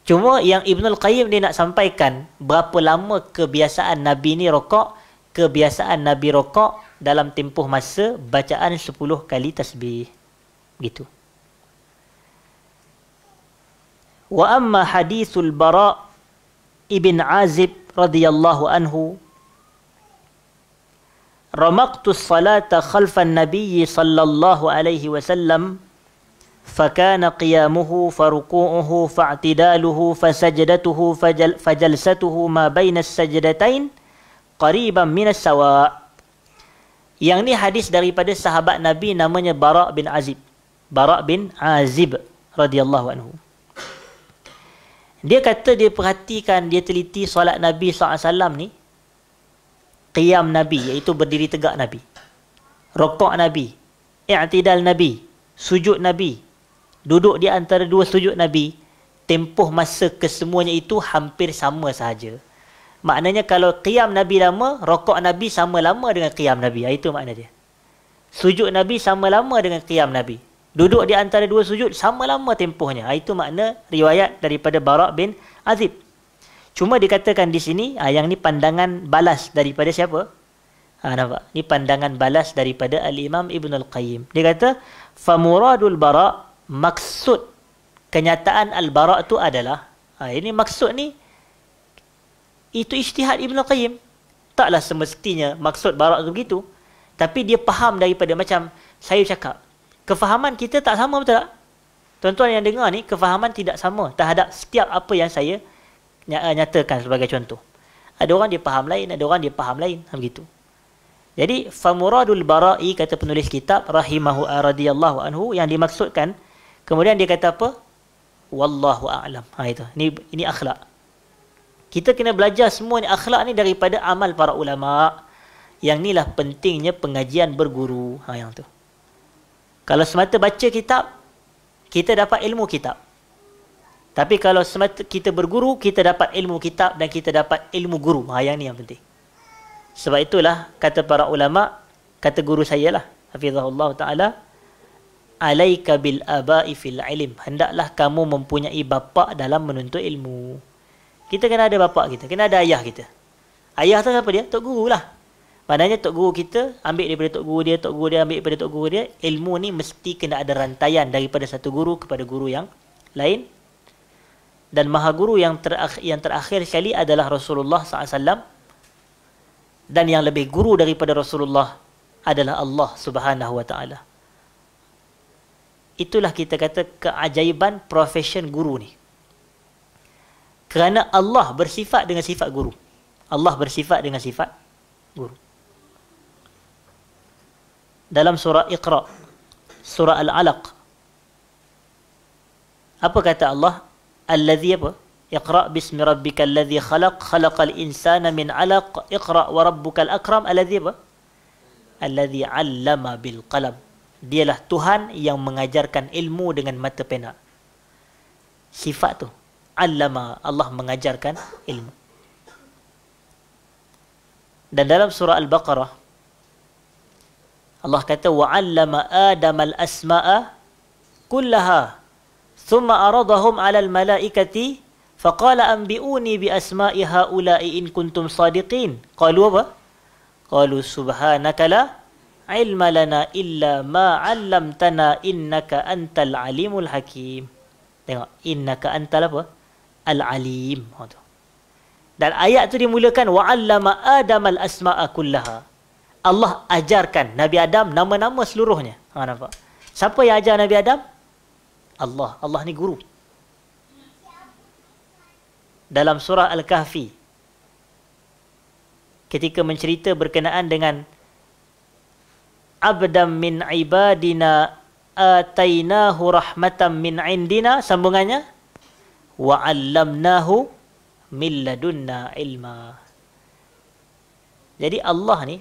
Cuma yang Ibnul Qayyim dia nak sampaikan berapa lama kebiasaan Nabi ni rokok. Kebiasaan Nabi rokok dalam tempoh masa bacaan 10 kali tasbih. Gitu. Wa amma hadithul Bara' ibn Azib radhiyallahu anhu, رمقت الصلاة خلف النبي صلى الله عليه وسلم فكان قيامه فركوعه فاعتداله فسجدته فجلسته ما بين السجدتين قريبا من السواء. Yang ni hadis daripada sahabat Nabi namanya Bara' bin Azib. Bara' bin Azib radhiyallahu anhu. Dia kata dia perhatikan, dia teliti solat Nabi SAW ni, qiyam Nabi, iaitu berdiri tegak Nabi, rokok Nabi, i'tidal Nabi, sujud Nabi, duduk di antara dua sujud Nabi, tempoh masa kesemuanya itu hampir sama sahaja. Maknanya kalau qiyam Nabi lama, rokok Nabi sama lama dengan qiyam Nabi. Itu makna dia. Sujud Nabi sama lama dengan qiyam Nabi. Duduk di antara dua sujud sama lama tempohnya. Itu makna riwayat daripada Bara' bin Azib. Cuma dikatakan di sini, yang ni pandangan balas daripada siapa? Nampak? Ni pandangan balas daripada Al-Imam Ibn Al-Qayyim. Dia kata, famuradul Bara', maksud kenyataan Al-Bara' tu adalah, ini maksud ni, itu ijtihad Ibn Al-Qayyim. Taklah semestinya maksud Bara' tu begitu. Tapi dia faham daripada, macam saya cakap, kefahaman kita tak sama, betul tak? Tuan-tuan yang dengar ni, kefahaman tidak sama terhadap setiap apa yang saya nyatakan sebagai contoh. Ada orang dia faham lain, ada orang dia faham lain. Begitu. Jadi, famuradul bara'i, kata penulis kitab, rahimahu radhiyallahu anhu, yang dimaksudkan, kemudian dia kata apa? Wallahu a'lam. Itu. Ini akhlak. Kita kena belajar semua ni, akhlak ni daripada amal para ulama'. Yang inilah pentingnya pengajian berguru. Yang tu. Kalau semata baca kitab, kita dapat ilmu kitab. Tapi kalau semata kita berguru, kita dapat ilmu kitab dan kita dapat ilmu guru. Yang ni yang penting. Sebab itulah, kata para ulama', kata guru saya lah, hafizahullah ta'ala, alaika bil aba'i fil ilm. Hendaklah kamu mempunyai bapa dalam menuntut ilmu. Kita kena ada bapa kita, kena ada ayah kita. Ayah tu siapa dia? Tok guru lah. Maknanya tok guru kita ambil daripada tok guru dia, tok guru dia ambil daripada tok guru dia. Ilmu ni mesti kena ada rantaian daripada satu guru kepada guru yang lain. Dan maha guru yang terakhir sekali adalah Rasulullah SAW. Dan yang lebih guru daripada Rasulullah adalah Allah Subhanahu Wa Taala. Itulah kita kata keajaiban profession guru ni. Kerana Allah bersifat dengan sifat guru. Allah bersifat dengan sifat guru. Dalam surah Iqra, surah Al-Alaq, apa kata Allah? Alladhi apa? Iqra bismi rabbikal ladzi khalaq, khalaqal insana min 'alaq, iqra wa rabbukal akram, alladhi apa? Alladhi 'allama bil qalam. Dialah Tuhan yang mengajarkan ilmu dengan mata pena. Sifat tu, 'allama, Allah mengajarkan ilmu. Dan dalam surah Al-Baqarah, Allah kata, وَعَلَّمَ آدَمَ الْأَسْمَاءَ كُلَّهَا ثُمَّ أَرَضَهُمْ عَلَى الْمَلَائِكَةِ فَقَالَ أَنْبِئُونِي بِأَسْمَاءِ هَؤُلَاءِ إِنْ كُنْتُمْ صَادِقِينَ. قالوا apa? قالوا سُبْحَانَكَ لَا عِلْمَ لَنَا إِلَّا مَا عَلَّمْتَنَا إِنَّكَ أَنْتَ الْعَلِيمُ الْحَكِيمُ. Tengok, إِنَّكَ أَنْتَ apa? Al-Alim. Dan ayat tu dimulakan, وَعَلَّمَ آدَمَ الْأَسْمَاءَ كُلَّهَا. Allah ajarkan Nabi Adam nama-nama seluruhnya. Nampak? Siapa yang ajar Nabi Adam? Allah. Allah ni guru. Dalam surah Al-Kahfi, ketika mencerita berkenaan dengan abdam min ibadina atainahu rahmatan min indina, sambungannya, wa'allamnahu min ladunna ilma. Jadi Allah ni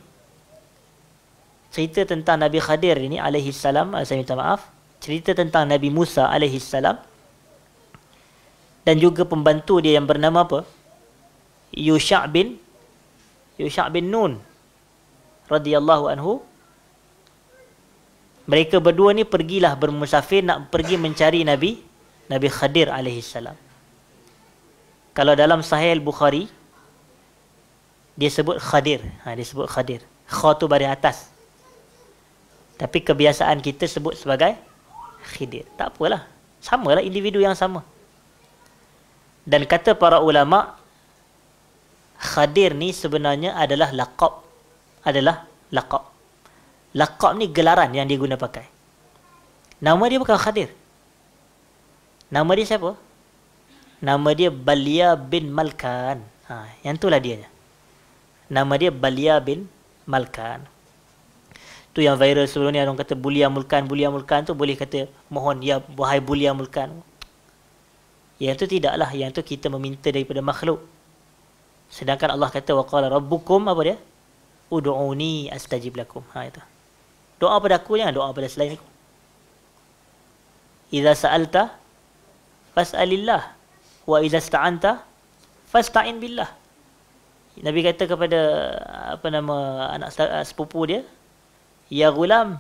cerita tentang Nabi Khadir ini alaihi salam, saya minta maaf, cerita tentang Nabi Musa alaihi salam, dan juga pembantu dia yang bernama apa? Yusha' bin Nun radhiyallahu anhu. Mereka berdua ni pergilah bermusafir nak pergi mencari Nabi Khadir alaihi salam. Kalau dalam Sahih Al-Bukhari dia sebut Khadir, dia sebut Khadir. Kha tu baris atas. Tapi kebiasaan kita sebut sebagai Khidir. Tak apalah. Samalah, individu yang sama. Dan kata para ulama, Khadir ni sebenarnya adalah laqab. Laqab ni gelaran yang dia guna pakai. Nama dia bukan Khadir. Nama dia siapa? Nama dia Balia bin Malkan. Yang itulah dia. Nama dia Balia bin Malkan. Tu yang viral sebelum ni, orang kata Bulia Mulkan tu boleh kata mohon ya wahai Bulia Mulkan. Yang tu tidaklah, yang tu kita meminta daripada makhluk. Sedangkan Allah kata waqala rabbukum apa dia? Ud'uni astajib lakum. Itu. Doa pada aku, jangan doa pada selain aku. Idza sa'alta fas'alillah wa idza ista'anta fasta'in billah. Nabi kata kepada anak sepupu dia, ya gulam,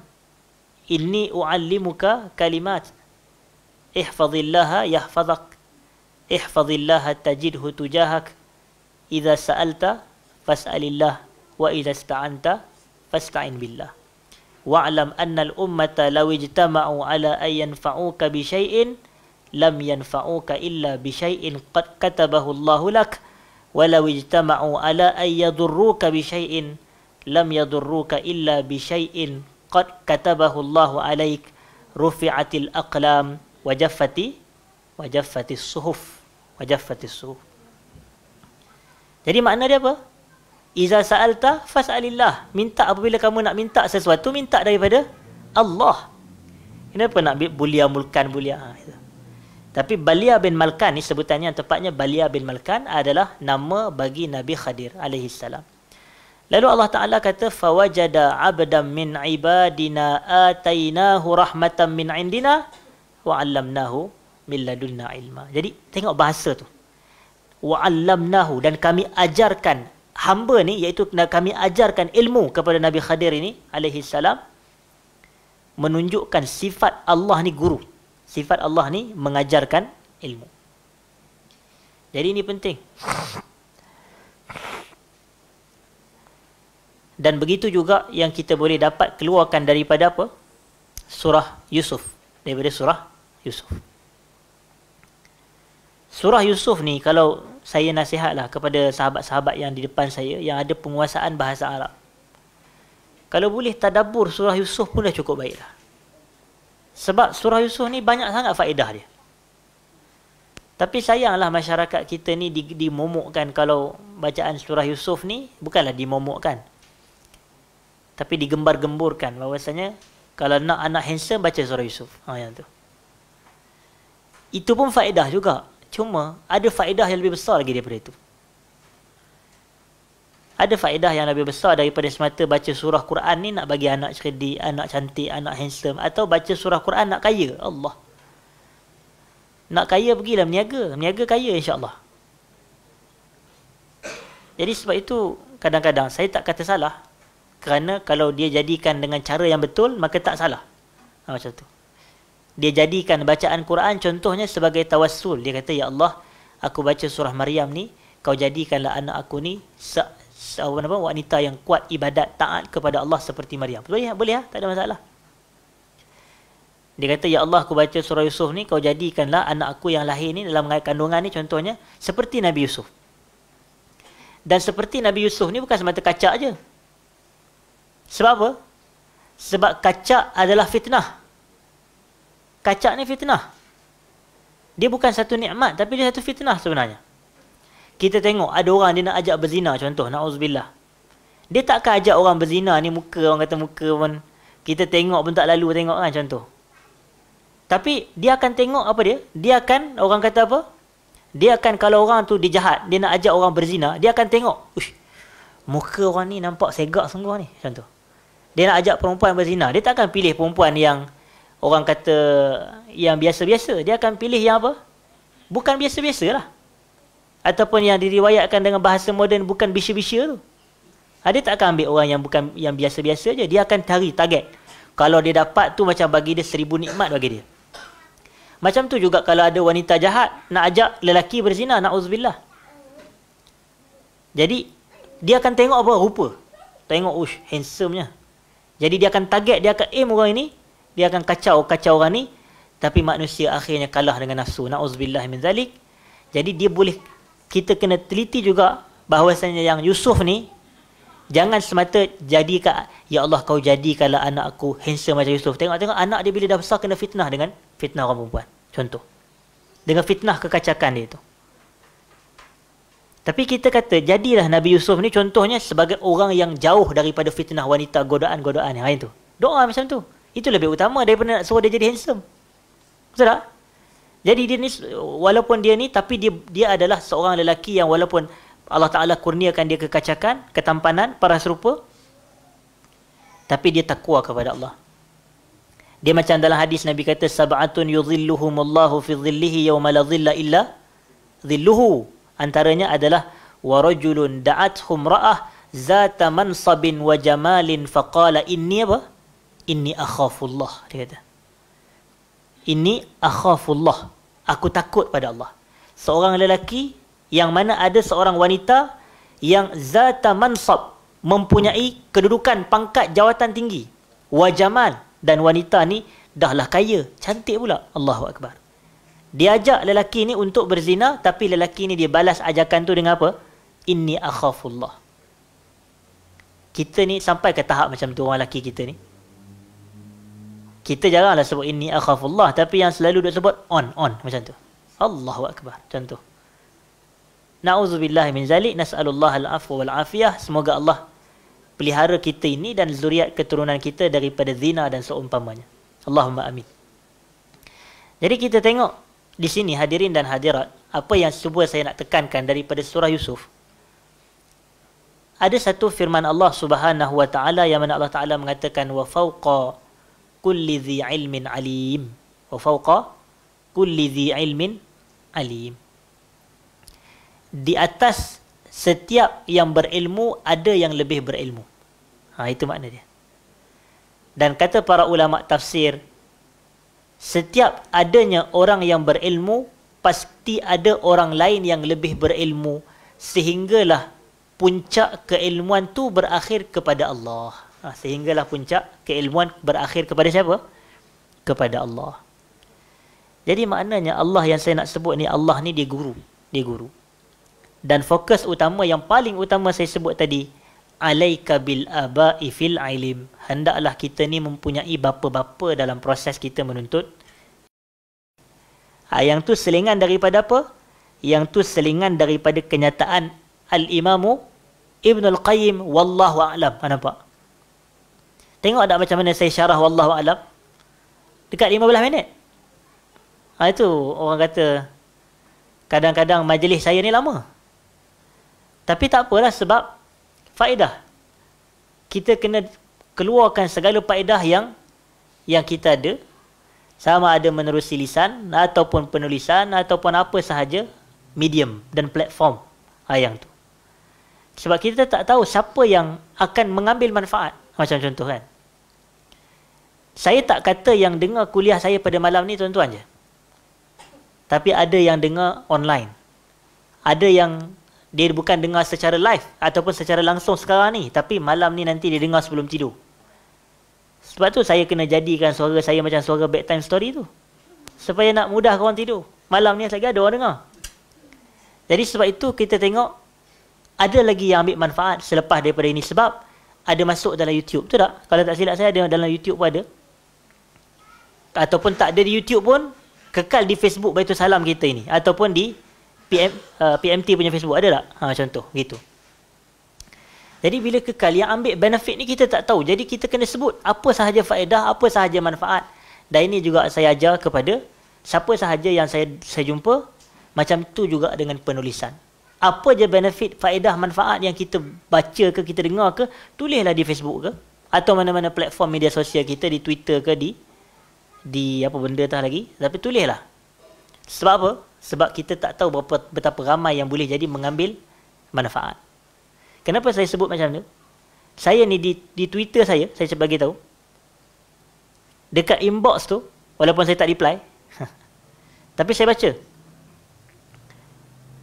inni u'allimuka kalimat. Ihfazillaha yahfazak. Ihfazillaha tajidhu tujahak. Idza sa'alta fas'alillah wa idza ista'anta fasta'in billah. Wa'lam anna al-ummata law ijtama'u ala an yanfa'uka bi syai'in lam yanfa'uka illa bi syai'in qad katabahu Allahu lak. Walau ijtama'u ala an yadurruka bi syai'in lam yadurruka illa bi syai'in qad katabahu Allahu 'alaik. Rufi'atil aqlam wa jaffatis suhuf. Jadi makna dia apa? Iza sa'alta fas'alillah. Minta apabila kamu nak minta sesuatu, minta daripada Allah. Kenapa nak Bulia Mulkan Bulia? Tapi Balia bin Malkan ni sebutannya yang tepatnya Balia bin Malkan adalah nama bagi Nabi Khadir alaihi salam. Lalu Allah Ta'ala kata fawajada 'abdan min 'ibadina atainahu rahmatan min 'indina wa 'allamnahu min ladunna ilma. Jadi tengok bahasa tu. Wa 'allamnahu, dan kami ajarkan hamba ni, iaitu kami ajarkan ilmu kepada Nabi Khadir ini alaihi salam, menunjukkan sifat Allah ni guru. Sifat Allah ni mengajarkan ilmu. Jadi ini penting. Dan begitu juga yang kita boleh dapat keluarkan daripada apa? Surah Yusuf. Daripada surah Yusuf. Surah Yusuf ni, kalau saya nasihatlah kepada sahabat-sahabat yang di depan saya yang ada penguasaan bahasa Arab, kalau boleh tadabbur surah Yusuf pun dah cukup baiklah. Sebab surah Yusuf ni banyak sangat faedah dia. Tapi sayanglah masyarakat kita ni dimomokkan kalau bacaan surah Yusuf ni, bukanlah dimomokkan, tapi digembar-gemburkan bahawasanya kalau nak anak handsome baca surah Yusuf. Yang tu. Itu pun faedah juga. Cuma ada faedah yang lebih besar lagi daripada itu. Ada faedah yang lebih besar daripada semata baca surah Quran ni nak bagi anak cerdik, anak cantik, anak handsome, atau baca surah Quran nak kaya. Allah. Nak kaya pergilah berniaga. Berniaga kaya insya-Allah. Jadi sebab itu kadang-kadang saya tak kata salah, kerana kalau dia jadikan dengan cara yang betul maka tak salah. Macam tu. Dia jadikan bacaan Quran contohnya sebagai tawassul. Dia kata, ya Allah, aku baca surah Maryam ni, kau jadikanlah anak aku ni wanita yang kuat ibadat taat kepada Allah seperti Maryam. Boleh tak ada masalah. Dia kata, ya Allah, aku baca surah Yusuf ni, kau jadikanlah anak aku yang lahir ni dalam kandungan ni contohnya seperti Nabi Yusuf. Dan seperti Nabi Yusuf ni bukan semata kacak je. Sebab apa? Sebab kacak adalah fitnah. Kacak ni fitnah. Dia bukan satu nikmat, tapi dia satu fitnah sebenarnya. Kita tengok ada orang dia nak ajak berzina contoh, na'udzubillah. Dia takkan ajak orang berzina ni muka, orang kata muka pun kita tengok pun tak lalu tengok kan contoh. Tapi dia akan tengok apa dia? Dia akan, orang kata apa? Dia akan, kalau orang tu dia jahat, dia nak ajak orang berzina, dia akan tengok, uish, muka orang ni nampak segak sungguh ni contoh. Dia nak ajak perempuan berzina, dia tak akan pilih perempuan yang orang kata yang biasa-biasa. Dia akan pilih yang apa? Bukan biasa-biasa lah. Ataupun yang diriwayatkan dengan bahasa moden bukan bisya-bisya tu. Dia tak akan ambil orang yang bukan yang biasa-biasa je. Dia akan cari target. Kalau dia dapat tu macam bagi dia 1000 nikmat bagi dia. Macam tu juga kalau ada wanita jahat nak ajak lelaki berzina, na'udzubillah. Jadi dia akan tengok apa? Rupa. Tengok ush, handsome-nya. Jadi dia akan target, dia akan aim orang ini. Dia akan kacau orang ni, tapi manusia akhirnya kalah dengan nafsu. Na'udzubillah min zalik. Jadi dia boleh, kita kena teliti juga bahawasanya yang Yusuf ni jangan semata jadikan, ya Allah kau jadikanlah anak aku handsome macam Yusuf. Tengok anak dia bila dah besar kena fitnah dengan fitnah orang perempuan. Contoh. Dengan fitnah kekacakan dia tu. Tapi kita kata jadilah Nabi Yusuf ni contohnya sebagai orang yang jauh daripada fitnah wanita, godaan-godaan yang lain tu. Doa macam tu. Itu lebih utama daripada nak suruh dia jadi handsome. Betul tak? Jadi dia ni, walaupun dia ni, tapi dia adalah seorang lelaki yang walaupun Allah Ta'ala kurniakan dia kekacakan, ketampanan, paras rupa, tapi dia takwa kepada Allah. Dia macam dalam hadis Nabi kata, sab'atun yudhilluhumullahu fi dhillihi yawma la dhilla illa dhilluhu. Antaranya adalah wa rajulun da'athum ra'ah zata mansabin wa jamalin faqala inni apa? Inni akhafullah. Dia kata, inni akhafullah. Aku takut pada Allah. Seorang lelaki yang mana ada seorang wanita yang zata mansab, mempunyai kedudukan, pangkat, jawatan tinggi. Wa jamal, dan wanita ni dahlah kaya, cantik pula. Allahu Akbar. Dia ajak lelaki ni untuk berzina, tapi lelaki ni dia balas ajakan tu dengan apa? Inni akhafullah. Kita ni sampai ke tahap macam tu orang lelaki kita ni. Kita jaranglah sebut inni akhafullah, tapi yang selalu duk sebut on macam tu. Allahu Akbar. Contoh. Na'udzubillah min zalik, nas'alullah al-afwa wal afiyah. Semoga Allah pelihara kita ini dan zuriat keturunan kita daripada zina dan seumpamanya. Allahumma amin. Jadi kita tengok di sini hadirin dan hadirat, apa yang cuba saya nak tekankan daripada surah Yusuf. Ada satu firman Allah Subhanahu wa taala yang mana Allah Taala mengatakan wa fawqa kulli dhi ilmin alim. Wa fawqa kulli dhi ilmin alim. Di atas setiap yang berilmu ada yang lebih berilmu. Itu makna dia. Dan kata para ulama tafsir, setiap adanya orang yang berilmu, pasti ada orang lain yang lebih berilmu, sehinggalah puncak keilmuan tu berakhir kepada Allah. Sehinggalah puncak keilmuan berakhir kepada siapa? Kepada Allah. Jadi maknanya Allah yang saya nak sebut ni, Allah ni dia guru. Dia guru. Dan fokus utama yang paling utama saya sebut tadi, alaika bil aba'i fil ilim. Hendaklah kita ni mempunyai bapa-bapa dalam proses kita menuntut. Yang tu selingan daripada apa? Yang tu selingan daripada kenyataan Al-Imamu Ibn Al-Qayyim, wallahu a'lam. Nampak? Tengok tak macam mana saya syarah wallahu a'lam? Dekat 15 minit. Itu orang kata, kadang-kadang majlis saya ni lama. Tapi tak apalah, sebab faedah. Kita kena keluarkan segala faedah yang kita ada, sama ada menerusi lisan ataupun penulisan ataupun apa sahaja medium dan platform yang tu. Sebab kita tak tahu siapa yang akan mengambil manfaat. Macam contoh kan, saya tak kata yang dengar kuliah saya pada malam ni tuan-tuan je, tapi ada yang dengar online, ada yang dia bukan dengar secara live ataupun secara langsung sekarang ni, tapi malam ni nanti dia dengar sebelum tidur. Sebab tu saya kena jadikan suara saya macam suara bedtime story tu, supaya nak mudah korang tidur. Malam ni lagi ada orang dengar. Jadi sebab itu kita tengok ada lagi yang ambil manfaat selepas daripada ini, sebab ada masuk dalam YouTube. Betul tak? Kalau tak silap saya, ada dalam YouTube pun ada. Ataupun tak ada di YouTube pun, kekal di Facebook Baitul Salam kita ini, ataupun di PMT punya Facebook, ada tak? Contoh gitu. Jadi bila kekal, yang ambil benefit ni kita tak tahu. Jadi kita kena sebut apa sahaja faedah, apa sahaja manfaat. Dan ini juga saya ajar kepada siapa sahaja yang saya jumpa, macam tu juga dengan penulisan. Apa je benefit, faedah, manfaat yang kita baca ke, kita dengar ke, tulislah di Facebook ke, atau mana-mana platform media sosial kita, di Twitter ke, di apa benda tah lagi. Tapi tulislah. Sebab apa? Sebab kita tak tahu betapa ramai yang boleh jadi mengambil manfaat. Kenapa saya sebut macam tu? Saya ni di Twitter saya cuba bagi tahu. Dekat inbox tu, walaupun saya tak reply, tapi saya baca.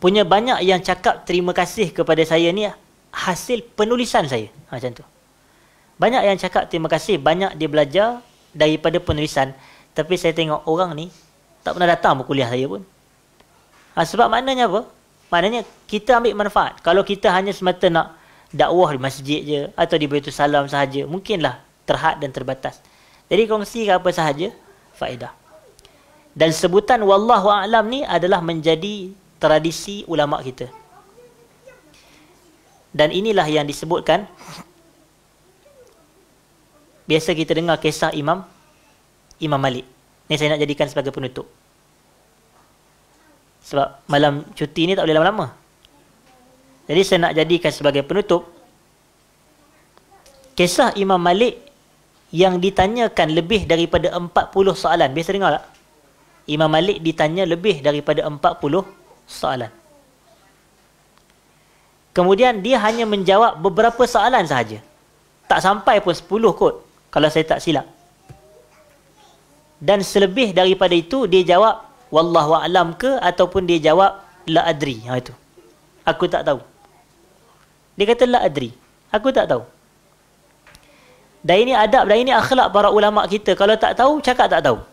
Punya banyak yang cakap terima kasih kepada saya ni hasil penulisan saya. Macam tu. Banyak yang cakap terima kasih, banyak dia belajar daripada penulisan. Tapi saya tengok orang ni tak pernah datang berkuliah saya pun. Sebab maknanya apa? Maknanya kita ambil manfaat. Kalau kita hanya semata nak dakwah di masjid je atau di Baitul Salam sahaja, mungkinlah terhad dan terbatas. Jadi kongsikan apa sahaja faedah. Dan sebutan wallahu a'lam ni adalah menjadi tradisi ulama kita. Dan inilah yang disebutkan biasa kita dengar kisah Imam Malik. Ni saya nak jadikan sebagai penutup. Sebab malam cuti ni tak boleh lama-lama. Jadi saya nak jadikan sebagai penutup kisah Imam Malik yang ditanyakan lebih daripada 40 soalan. Biasa dengar tak? Imam Malik ditanya lebih daripada 40 soalan. Kemudian dia hanya menjawab beberapa soalan sahaja. Tak sampai pun 10 kot, kalau saya tak silap. Dan selebih daripada itu dia jawab wallahu a'lam ke, ataupun dia jawab la adri. Itu. Aku tak tahu. Dia kata la adri. Aku tak tahu. Dan ini adab dan ini akhlak para ulama kita. Kalau tak tahu, cakap tak tahu.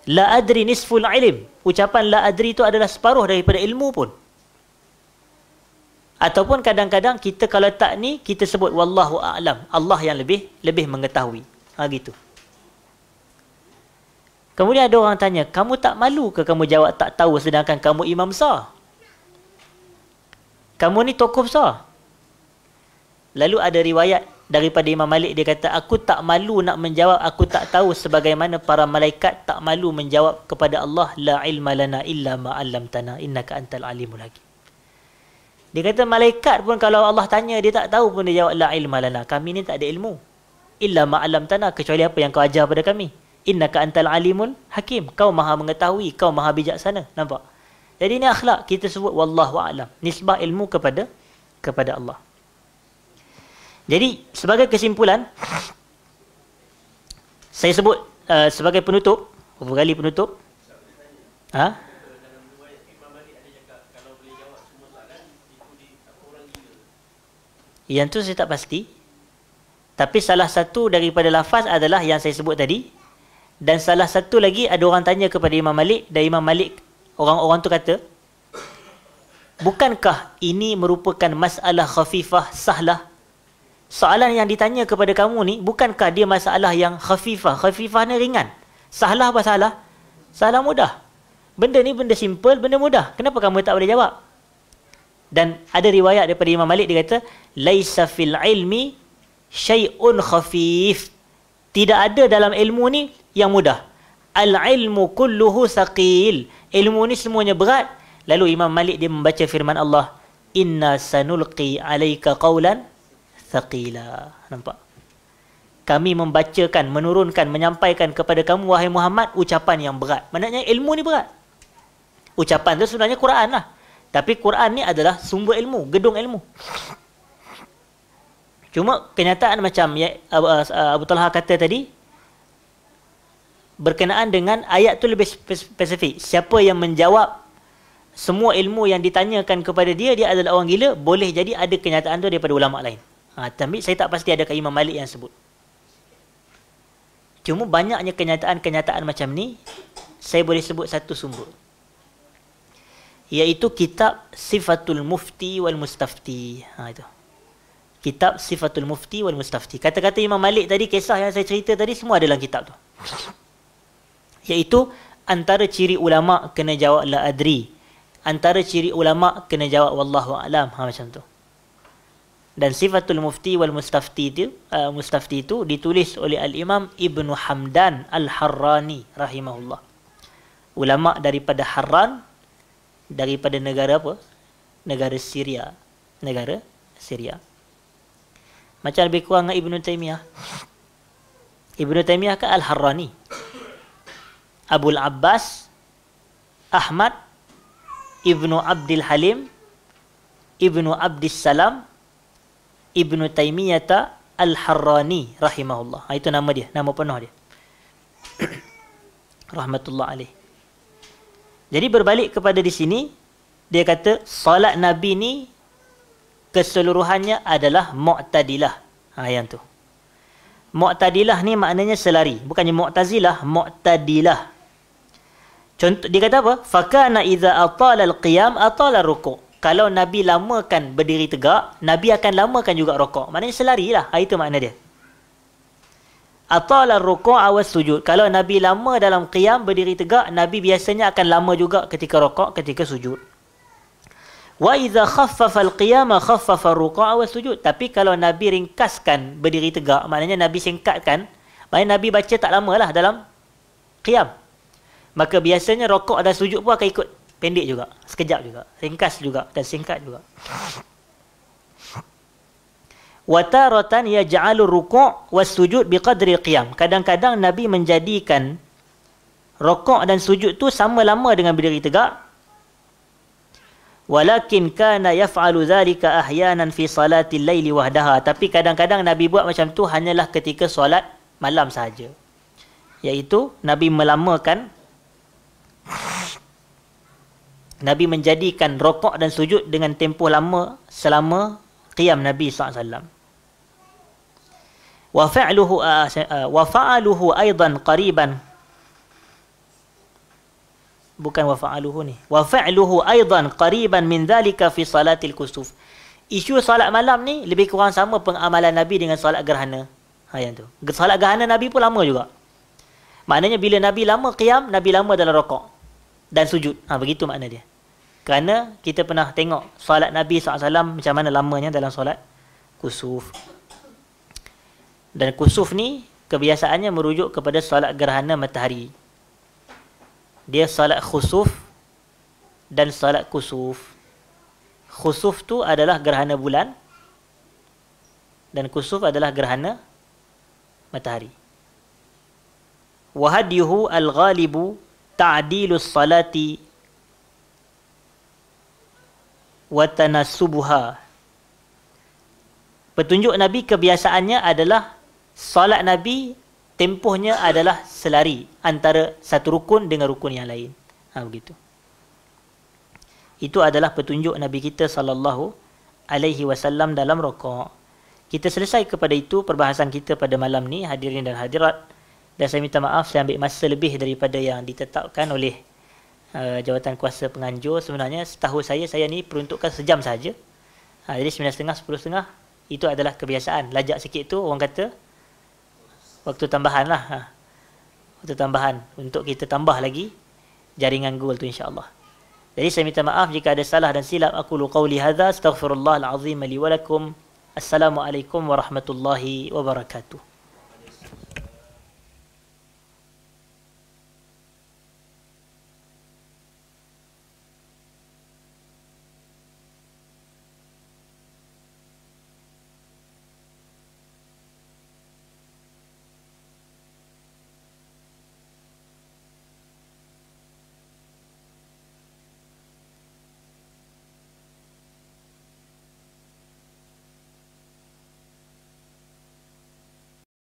La adri nisful ilm. Ucapan la adri itu adalah separuh daripada ilmu pun. Ataupun kadang-kadang kita kalau tak ni, kita sebut wallahu a'lam. Allah yang lebih mengetahui. Gitu. Kemudian ada orang tanya, kamu tak malu ke kamu jawab tak tahu sedangkan kamu imam besar? Kamu ni tokoh besar. Lalu ada riwayat daripada Imam Malik, dia kata, aku tak malu nak menjawab aku tak tahu sebagaimana para malaikat tak malu menjawab kepada Allah, la ilma lana illa ma 'allamtana innaka antal alimul hakim. Dia kata malaikat pun kalau Allah tanya dia tak tahu pun dia jawab la ilma lana. Kami ni tak ada ilmu. Illa ma 'allamtana, kecuali apa yang kau ajar pada kami. Innaka antal alimul hakim. Kau maha mengetahui, kau maha bijaksana. Nampak? Jadi ini akhlak. Kita sebut wallahu a'lam. Nisbah ilmu kepada Allah. Jadi sebagai kesimpulan, saya sebut sebagai penutup, beberapa kali penutup. Yang tu saya tak pasti. Tapi salah satu daripada lafaz adalah yang saya sebut tadi. Dan salah satu lagi ada orang tanya kepada Imam Malik, dan Imam Malik, orang-orang tu kata, bukankah ini merupakan masalah khafifah sahlah? Soalan yang ditanya kepada kamu ni, bukankah dia masalah yang khafifah? Khafifah ni ringan. Sahlah apa salah? Salah mudah. Benda ni benda simple, benda mudah. Kenapa kamu tak boleh jawab? Dan ada riwayat daripada Imam Malik, dia kata, laisa fil ilmi syai'un khafif. Tidak ada dalam ilmu ni yang mudah. Al-ilmu kulluhu saqil. Ilmu ni semuanya berat. Lalu Imam Malik dia membaca firman Allah, inna sanulqi alaika qawlan thaqila. Nampak? Kami membacakan, menurunkan, menyampaikan kepada kamu wahai Muhammad ucapan yang berat. Maknanya ilmu ni berat. Ucapan tu sebenarnya Quran lah. Tapi Quran ni adalah sumber ilmu, gedung ilmu. Cuma kenyataan macam Abu Talha kata tadi, berkenaan dengan ayat tu lebih spesifik. Siapa yang menjawab semua ilmu yang ditanyakan kepada dia, dia adalah orang gila. Boleh jadi ada kenyataan tu daripada ulama' lain. Tapi saya tak pasti adakah Imam Malik yang sebut. Cuma banyaknya kenyataan-kenyataan macam ni, saya boleh sebut satu sumber. Iaitu kitab Sifatul Mufti wal Mustafti. Itu. Kitab Sifatul Mufti wal Mustafti. Kata-kata Imam Malik tadi, kisah yang saya cerita tadi, semua ada dalam kitab tu. Iaitu antara ciri ulama' kena jawab la adri. Antara ciri ulama' kena jawab wallahu a'lam. Macam tu. Dan Sifatul Mufti wal Mustafti itu ditulis oleh Al-Imam Ibnu Hamdan Al-Harrani rahimahullah. Ulama' daripada Harran, daripada negara apa? Negara Syria. Negara Syria. Macam lebih kurang dengan Ibn Taymiyah. Ibn Taymiyah ke Al-Harrani. Abul Abbas Ahmad Ibnu Abdul Halim Ibnu Abdis Salam Ibn Taymiyah Al-Harrani rahimahullah. Itu nama dia, nama penuh dia. Rahmatullah alaih. Jadi berbalik kepada di sini, dia kata salat Nabi ni keseluruhannya adalah mu'tadilah. Yang tu. Mu'tadilah ni maknanya selari. Bukannya mu'tazilah, mu'tadilah. Contoh, dia kata apa? Fakana idza atala al-qiyam atala ruku'. Kalau Nabi lamakan berdiri tegak, Nabi akan lamakan juga rukuk. Maknanya selari lah. Itu makna dia. Atala ruku' awas sujud. Kalau Nabi lama dalam qiyam berdiri tegak, Nabi biasanya akan lama juga ketika rukuk, ketika sujud. Wa idza khaffafa al-qiyama khaffafa ar-ruku' wa sujud. Tapi kalau Nabi ringkaskan berdiri tegak, maknanya Nabi singkatkan, maknanya Nabi baca tak lamalah dalam qiyam. Maka biasanya rukuk dan sujud pun akan ikut pendek juga, sekejap juga, ringkas juga dan singkat juga. Wa taratan yaj'alu ar-ruku' was sujud biqadri al-qiyam. Kadang-kadang Nabi menjadikan rukuk dan sujud tu sama lama dengan berdiri tegak. Walakin kana yaf'alu dhalika ahyanan fi salatil laili wahdaha. Tapi kadang-kadang Nabi buat macam tu hanyalah ketika solat malam sahaja. Iaitu Nabi melamakan, Nabi menjadikan rukuk dan sujud dengan tempoh lama selama qiyam Nabi SAW. Wa fa'aluhu aidan qariban. Bukan wafa'aluhu ni. Wafa'luhu aidan qariban min dhalika fi salatil kusuf. Isu salat malam ni lebih kurang sama pengamalan Nabi dengan salat gerhana. Yang tu. Salat gerhana Nabi pun lama juga. Maknanya bila Nabi lama qiyam, Nabi lama dalam rukuk dan sujud. Begitu makna dia. Kerana kita pernah tengok salat Nabi SAW macam mana lamanya dalam salat kusuf. Dan kusuf ni kebiasaannya merujuk kepada salat gerhana matahari. Dia salat khusuf dan salat kusuf. Khusuf tu adalah gerhana bulan dan kusuf adalah gerhana matahari. Wa hadyuhu al-ghalibu ta'dilus salati wa tanassubuha. Petunjuk Nabi kebiasaannya adalah salat Nabi tempohnya adalah selari antara satu rukun dengan rukun yang lain. Begitu. Itu adalah petunjuk Nabi kita sallallahu alaihi wasallam dalam rukuk. Kita selesai kepada itu perbahasan kita pada malam ni, hadirin dan hadirat. Dan saya minta maaf saya ambil masa lebih daripada yang ditetapkan oleh jawatan kuasa penganjur. Sebenarnya setahu saya ni peruntukkan sejam saja. Jadi 9.30, 10.30 itu adalah kebiasaan. Lajak sikit tu orang kata waktu tambahan lah. Waktu tambahan untuk kita tambah lagi jaringan Google tu insya-Allah. Jadi saya minta maaf jika ada salah dan silap. Aqulu qawli hadza astaghfirullahal azim li wa lakum. Assalamualaikum warahmatullahi wabarakatuh.